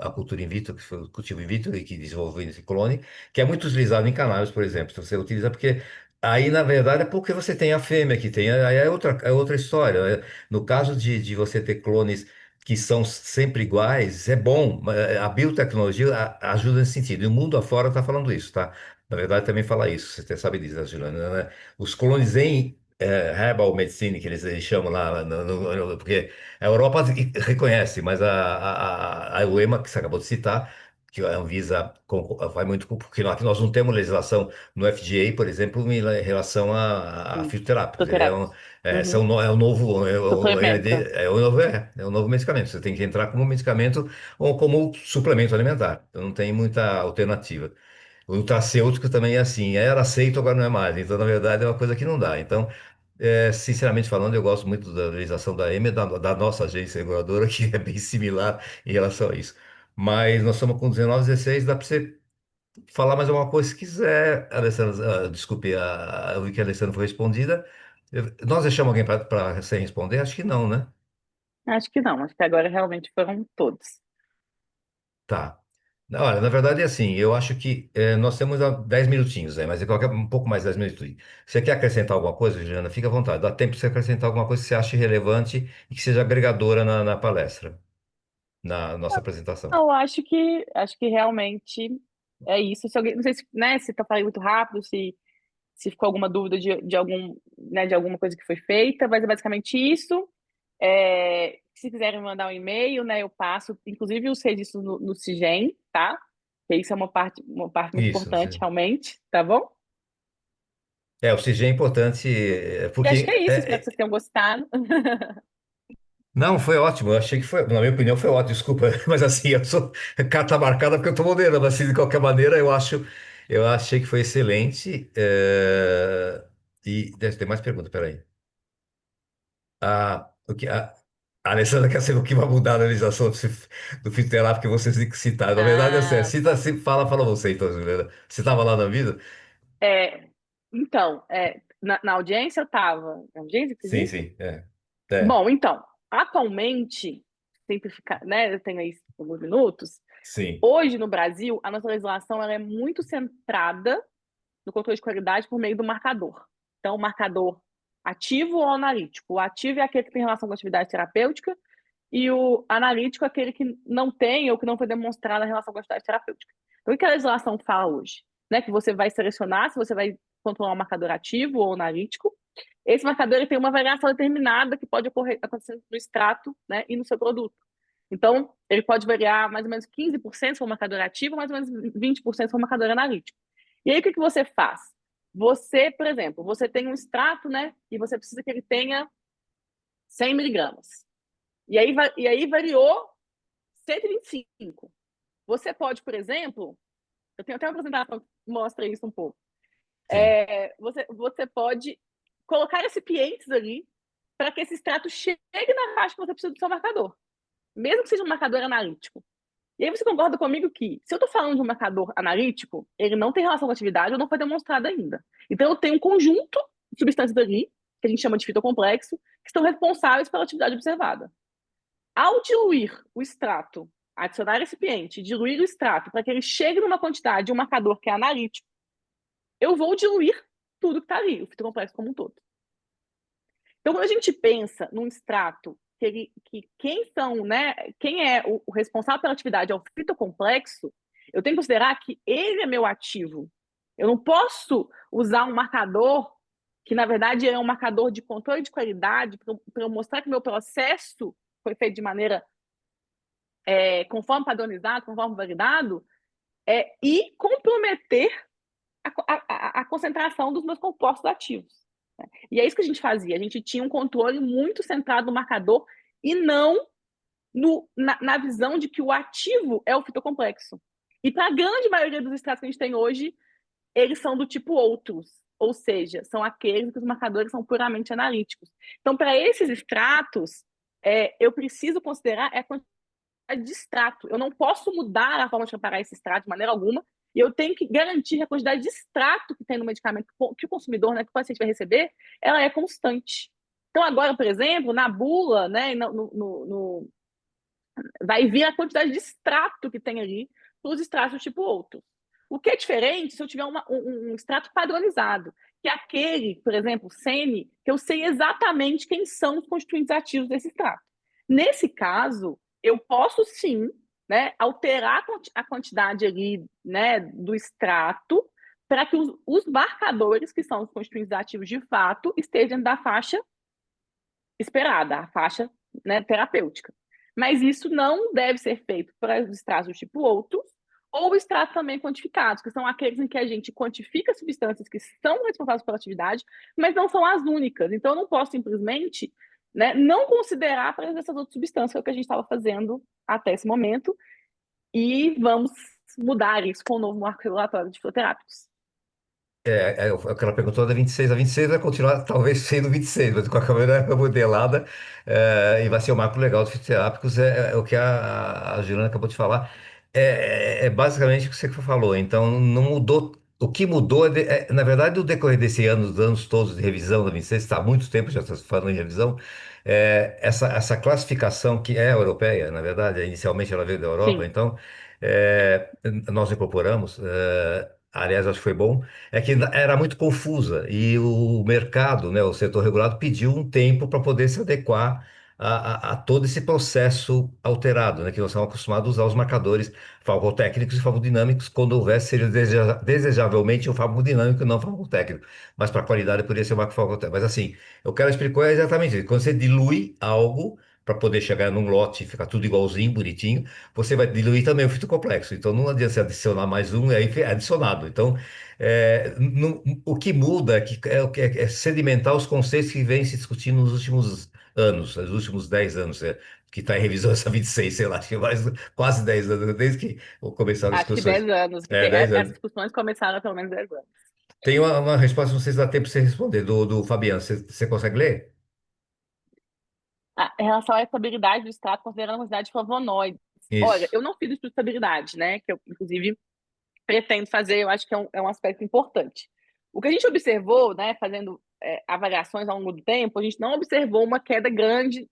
S2: a cultura in vitro, que foi o cultivo in vitro e que desenvolveu esse clone, que é muito utilizado em canábiis, por exemplo. Então, você utiliza porque aí, na verdade, é porque você tem a fêmea que tem, aí é outra história. No caso de você ter clones que são sempre iguais, é bom. A biotecnologia ajuda nesse sentido. E o mundo afora está falando isso, tá? Na verdade, também fala isso. Você até sabe disso, né, Juliana, né? Os clones em herbal medicine, que eles chamam lá, porque a Europa reconhece, mas o EMA, que você acabou de citar, que a Anvisa vai muito, porque aqui nós não temos legislação no FDA, por exemplo, em relação a
S4: Sim.
S2: fitoterápicos.
S4: Fisioterápicos. Uhum.
S2: É o novo,
S4: Suplemento.
S2: é o novo medicamento. Você tem que entrar como medicamento ou como suplemento alimentar. Então não tem muita alternativa. O nutracêutico também é assim, era aceito, agora não é mais. Então, na verdade, é uma coisa que não dá. Então, sinceramente falando, eu gosto muito da legislação da EMA, da nossa agência reguladora, que é bem similar em relação a isso. Mas nós estamos com 19, 16, dá para você falar mais alguma coisa se quiser, Alessandra. Desculpe, eu vi que a Alessandra foi respondida. Nós deixamos alguém para sem responder? Acho que não, né?
S4: Acho que não, acho que agora realmente foram todos.
S2: Tá. Olha, na verdade é assim, eu acho que nós temos 10 minutinhos aí, mas é um pouco mais de 10 minutinhos. Você quer acrescentar alguma coisa, Juliana? Fica à vontade. Dá tempo de você acrescentar alguma coisa que você ache relevante e que seja agregadora na palestra, na nossa apresentação.
S4: Eu acho que realmente é isso. Se alguém, não sei se, né, se tá falando muito rápido, se ficou alguma dúvida de algum, né, de alguma coisa que foi feita, mas é basicamente isso. Se quiserem mandar um e-mail, né, eu passo, inclusive os registros no CIGEM, tá? Que isso é uma parte muito
S2: Isso,
S4: importante, realmente, tá bom?
S2: o CIG é importante,
S4: E acho que
S2: porque
S4: é isso, espero que vocês tenham gostado.
S2: não, foi ótimo. Eu achei que foi, na minha opinião, foi ótimo. Desculpa, mas assim, eu sou carta marcada porque eu estou moderando, mas assim, de qualquer maneira, eu achei que foi excelente. E deve ter mais perguntas, peraí. A Alessandra quer saber o que vai mudar na legislação do fitoterápico que vocês citaram. Na verdade, assim,
S4: Ah,
S2: cita, se fala você, então, Juliana. Você estava lá na vida?
S4: é, então, na audiência eu estava. Na audiência que você
S2: Sim,
S4: disse?
S2: sim, é,
S4: Bom, então, atualmente, simplificar, né, eu tenho aí alguns minutos.
S2: sim,
S4: Hoje, no Brasil, a nossa legislação ela é muito centrada no controle de qualidade por meio do marcador. Então, o marcador ativo ou analítico. O ativo é aquele que tem relação com a atividade terapêutica e o analítico é aquele que não tem ou que não foi demonstrada a relação com a atividade terapêutica. Então, o que a legislação fala hoje? Né, que você vai selecionar se você vai controlar um marcador ativo ou analítico. Esse marcador ele tem uma variação determinada que pode acontecer no extrato, né, e no seu produto. Então, ele pode variar mais ou menos 15% se for um marcador ativo, mais ou menos 20% se for um marcador analítico. E aí, o que você faz? Você, por exemplo, você tem um extrato, né, e você precisa que ele tenha 100 miligramas. E aí variou 125. Você pode, por exemplo, eu tenho até uma apresentação que mostra isso um pouco.
S2: sim.
S4: Você pode colocar recipientes ali para que esse extrato chegue na faixa que você precisa do seu marcador, mesmo que seja um marcador analítico. E aí você concorda comigo que, se eu estou falando de um marcador analítico, ele não tem relação com a atividade ou não foi demonstrado ainda. Então eu tenho um conjunto de substâncias ali, que a gente chama de fitocomplexo, que estão responsáveis pela atividade observada. Ao diluir o extrato, adicionar recipiente, diluir o extrato para que ele chegue numa quantidade de um marcador que é analítico, eu vou diluir tudo que está ali, o fitocomplexo como um todo. Então, quando a gente pensa num extrato que quem são, né, quem é o responsável pela atividade é o fitocomplexo, eu tenho que considerar que ele é meu ativo. Eu não posso usar um marcador que, na verdade, é um marcador de controle de qualidade para eu mostrar que o meu processo foi feito de maneira conforme padronizado, conforme validado, e comprometer a concentração dos meus compostos ativos. Né? E é isso que a gente fazia. A gente tinha um controle muito centrado no marcador e não na visão de que o ativo é o fitocomplexo. E para a grande maioria dos extratos que a gente tem hoje, eles são do tipo outros, ou seja, são aqueles que os marcadores são puramente analíticos. Então, para esses extratos, eu preciso considerar a quantidade de extrato. Eu não posso mudar a forma de preparar esse extrato de maneira alguma, e eu tenho que garantir que a quantidade de extrato que tem no medicamento que o consumidor, né, que o paciente vai receber, ela é constante. Então, agora, por exemplo, na bula, né, vai vir a quantidade de extrato que tem ali para os extratos tipo outro. O que é diferente se eu tiver um extrato padronizado, que é aquele, por exemplo, CENE, que eu sei exatamente quem são os constituintes ativos desse extrato. Nesse caso, eu posso sim, né, alterar a quantidade ali, né, do extrato para que os marcadores, que são os constituintes ativos de fato, estejam da faixa esperada, a faixa, né, terapêutica. Mas isso não deve ser feito para os extratos do tipo outros, ou extratos também quantificados, que são aqueles em que a gente quantifica substâncias que são responsáveis pela atividade, mas não são as únicas. Então, eu não posso simplesmente, né, não considerar a presença dessas outras substâncias, que é o que a gente estava fazendo até esse momento, e vamos mudar isso com o novo marco regulatório de fitoterápicos.
S2: Aquela pergunta da 26. A 26 vai continuar talvez sendo 26, mas de qualquer maneira modelada, e vai ser o marco legal dos fitoterápicos, é o que a Juliana acabou de falar. É basicamente o que você falou. Então, não mudou. O que mudou, na verdade, no decorrer desse ano, dos anos todos de revisão da 26, está há muito tempo já está se falando em revisão, essa classificação que é europeia, na verdade, inicialmente ela veio da Europa,
S4: Sim.
S2: então nós incorporamos. Aliás, acho que foi bom, é que era muito confusa e o mercado, né, o setor regulado, pediu um tempo para poder se adequar a todo esse processo alterado, né, que nós estamos acostumados a usar os marcadores farmacotécnicos e farmacodinâmicos quando houvesse, seria desejavelmente um farmacodinâmico e não farmacotécnico, mas para a qualidade poderia ser um marco farmacotécnico. Mas assim, o que ela explicou é exatamente isso. Quando você dilui algo para poder chegar num lote e ficar tudo igualzinho, bonitinho, você vai diluir também o fitocomplexo. Então não adianta você adicionar mais um e aí é adicionado. Então, o que muda é sedimentar os conceitos que vêm se discutindo nos últimos anos, nos últimos 10 anos, que está em revisão essa 26, sei lá, acho que mais quase 10 anos, desde que começaram as
S4: Acho que
S2: discussões.
S4: 10 anos, porque
S2: 10
S4: as
S2: anos.
S4: discussões começaram há pelo menos 10 anos.
S2: Tem uma resposta, não sei se dá tempo para você responder, do Fabiano. Você consegue ler?
S4: Em relação à estabilidade do extrato, considerando a quantidade de flavonoides. Olha,
S2: Isso.
S4: eu não fiz o estudo de estabilidade, né? Que eu, inclusive, pretendo fazer, eu acho que é um aspecto importante. O que a gente observou, né, fazendo avaliações ao longo do tempo, a gente não observou uma queda grande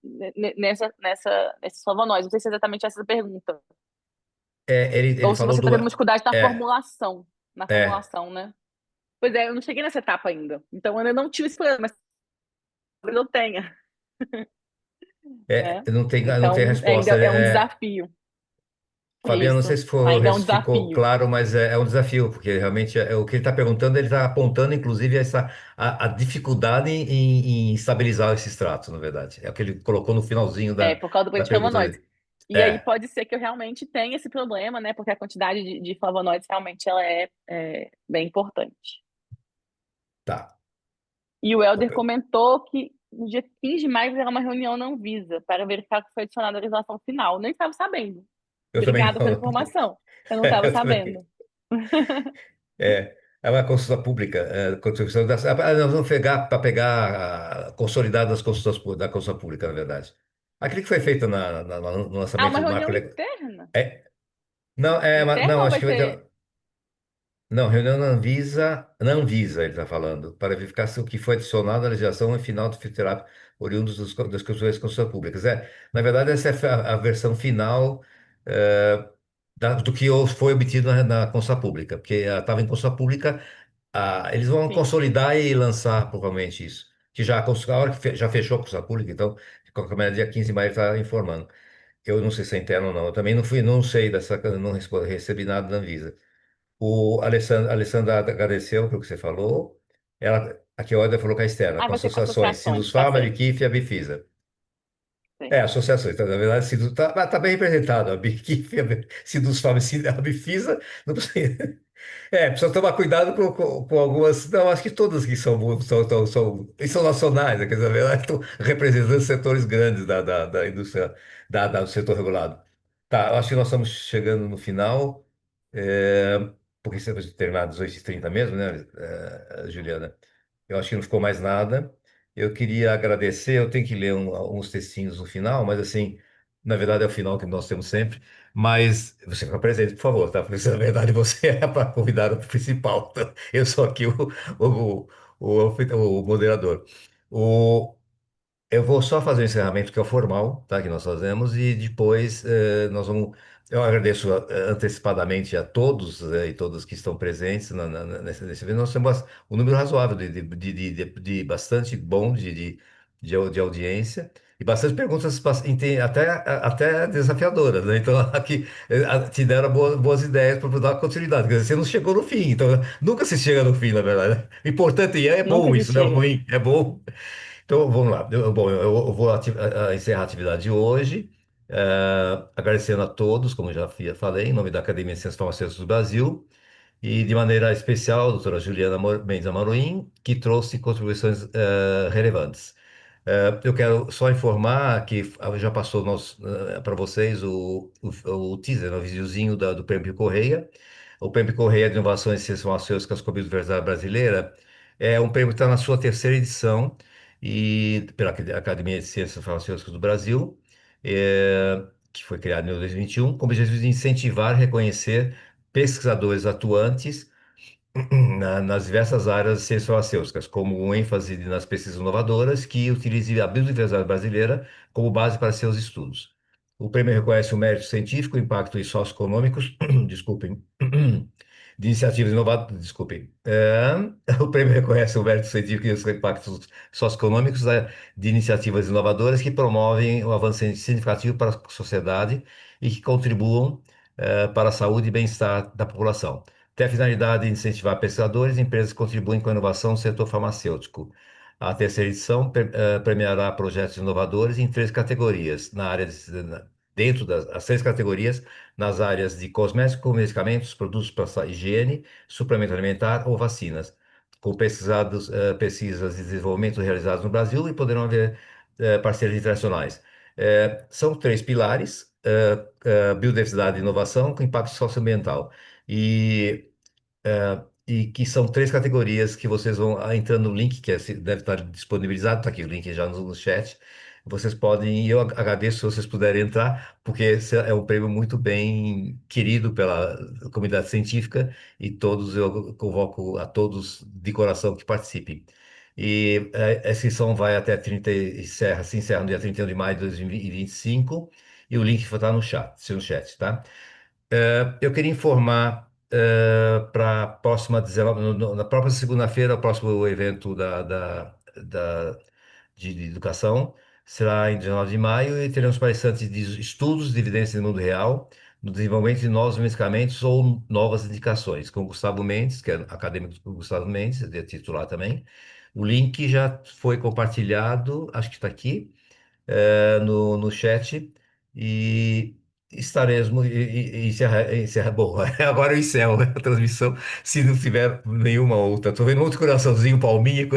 S4: nesses flavonoides. Não sei se é exatamente essa a pergunta.
S2: Ele
S4: Ou se
S2: falou
S4: você está
S2: do.
S4: tendo uma dificuldade
S2: É,
S4: na
S2: é.
S4: formulação, né? Pois é, eu não cheguei nessa etapa ainda. Então, eu ainda não tive esse problema, mas talvez eu tenha, né?
S2: Não tem
S4: Então, ainda
S2: resposta.
S4: é um desafio.
S2: Fabiano, não sei
S4: Isso,
S2: se
S4: ainda é um
S2: ficou
S4: desafio.
S2: claro, mas é um desafio, porque realmente o que ele está perguntando, ele está apontando, inclusive, a dificuldade em estabilizar esse extrato, na verdade. É o que ele colocou no finalzinho
S4: Por causa do banho
S2: da
S4: de
S2: pergunta
S4: flavonoides.
S2: dele.
S4: E aí
S2: É,
S4: pode ser que eu realmente tenha esse problema, né? Porque a quantidade de flavonoides realmente ela é bem importante.
S2: tá.
S4: E o Helder comentou que no dia 15 de maio terá uma reunião na Anvisa para verificar que foi adicionada a legislação final. Nem estava sabendo.
S2: Eu também
S4: Obrigada pela
S2: não.
S4: informação. Eu não estava
S2: Eu também.
S4: sabendo.
S2: É uma consulta pública. Nós vamos pegar para pegar consolidado das consultas da consulta pública, na verdade. Aquele que foi feito no
S4: Ah, uma
S2: lançamento do marco
S4: reunião
S2: legal.
S4: interna?
S2: É, não,
S4: Interna
S2: não,
S4: ou
S2: acho
S4: vai
S2: que vai
S4: ser?
S2: ter. Não, reunião na Anvisa ele está falando, para verificar se o que foi adicionado à legislação é final do fitoterápico oriundos das consultas públicas. Na verdade, essa é a versão final do que foi obtido na consulta pública, porque ela estava em consulta pública Eles vão
S4: Sim.
S2: consolidar e lançar provavelmente isso. Que já, a hora que já fechou a consulta pública, então, de qualquer maneira, dia 15 de maio está informando. Eu não sei se é interno ou não. Eu também não sei dessa, não recebi nada da Anvisa. A Alessandra agradeceu pelo que você falou. Aqui a Olga falou que é externa,
S4: Ah,
S2: com
S4: vai ser com
S2: associações,
S4: associações, tá
S2: Sindusfarma,
S4: certo.
S2: Abqif e Abifisa.
S4: Certo.
S2: Associações. Então, na verdade, tá bem representado. A Abqif, Sindusfarma e a Abifisa. Não precisa, precisa tomar cuidado com algumas. Não, acho que todas que são nacionais, né? Quer dizer, na verdade, estão representando setores grandes da indústria, do setor regulado. Tá, eu acho que nós estamos chegando no final, porque você vai terminar às 18h30 mesmo, né, Juliana? Eu acho que não ficou mais nada. Eu queria agradecer, eu tenho que ler uns textinhos no final, mas assim, na verdade é o final que nós temos sempre. Mas você fica presente, por favor, tá? Porque na verdade você é para convidar o principal. Tá? Eu sou aqui o, o moderador. O, eu vou só fazer o encerramento que é o formal, tá? Que nós fazemos, e depois nós vamos. Eu agradeço antecipadamente a todos e todas que estão presentes nesse evento. Nós temos um número razoável de bastante bom de audiência e bastante perguntas até desafiadoras, né? Então, aqui te deram boas ideias para dar continuidade. Quer dizer, você não chegou no fim, então nunca se chega no fim, na verdade. Né? O importante é
S4: Nunca
S2: bom
S4: se
S2: isso, não é
S4: chega.
S2: ruim, é bom. Então, vamos lá. Eu vou encerrar a atividade de hoje, agradecendo a todos, como eu já falei, em nome da Academia de Ciências Farmacêuticas do Brasil, e de maneira especial, a doutora Juliana Mendes Amorim, que trouxe contribuições relevantes. Eu quero só informar que já passou para vocês o teaser, né, o videozinho do Prêmio Correia. O Prêmio Correia de Inovações em Ciências Farmacêuticas com a Biodiversidade Brasileira é um prêmio que está na sua terceira edição e pela Academia de Ciências Farmacêuticas do Brasil, que foi criado em 2021, com o objetivo de incentivar e reconhecer pesquisadores atuantes nas diversas áreas de ciências farmacêuticas, como um ênfase nas pesquisas inovadoras que utilize a biodiversidade brasileira como base para seus estudos. O prêmio reconhece o mérito científico, impacto e socioeconômicos, desculpem, de iniciativas inovadoras, desculpem. O prêmio reconhece o mérito científico e os impactos socioeconômicos de iniciativas inovadoras que promovem o avanço significativo para a sociedade e que contribuam para a saúde e bem-estar da população. Tem a finalidade de incentivar pesquisadores e empresas que contribuem com a inovação no setor farmacêutico. A terceira edição premiará projetos inovadores em três categorias, dentro das três categorias, nas áreas de cosméticos, medicamentos, produtos para higiene, suplemento alimentar ou vacinas, com pesquisas de desenvolvimento realizadas no Brasil e poderão haver parcerias internacionais. São três pilares, biodiversidade e inovação com impacto socioambiental. E que são três categorias que vocês vão entrando no link, que deve estar disponibilizado, está aqui o link já no chat. Vocês podem, e eu agradeço se vocês puderem entrar, porque esse é um prêmio muito bem querido pela comunidade científica e eu convoco a todos de coração que participem. E a inscrição vai até 30 se encerra no dia 31 de maio de 2025 e o link vai estar no chat, tá? Eu queria informar para a próxima 19, na própria segunda-feira, o próximo evento de educação será em 19 de maio e teremos palestrantes de estudos de evidência no mundo real, no desenvolvimento de novos medicamentos ou novas indicações, com Gustavo Mendes, que é acadêmico do Gustavo Mendes, é titular também. O link já foi compartilhado, acho que está aqui no chat e estaremos. Bom, agora eu encerro a transmissão, se não tiver nenhuma outra. Estou vendo outro coraçãozinho, palminha,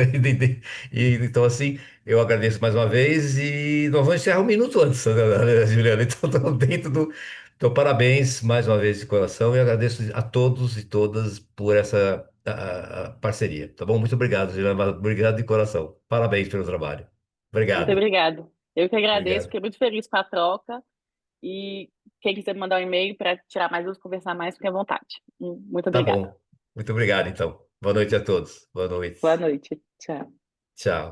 S2: então assim, eu agradeço mais uma vez e nós vamos encerrar um minuto antes, né, Juliana. Então, estamos dentro do. Então, parabéns mais uma vez de coração e agradeço a todos e todas por essa a parceria, tá bom? Muito obrigado, Juliana. Obrigado de coração. Parabéns pelo trabalho.
S4: Muito
S2: Obrigado.
S4: obrigado. Eu que agradeço,
S2: Obrigado.
S4: fiquei muito feliz com a troca. E quem quiser me mandar um e-mail para tirar mais dúvidas, conversar mais, fique à vontade. Muito
S2: Tá
S4: obrigada.
S2: bom. Muito obrigado, então. Boa noite a todos. Boa noite.
S4: Boa noite. Tchau.
S2: Tchau.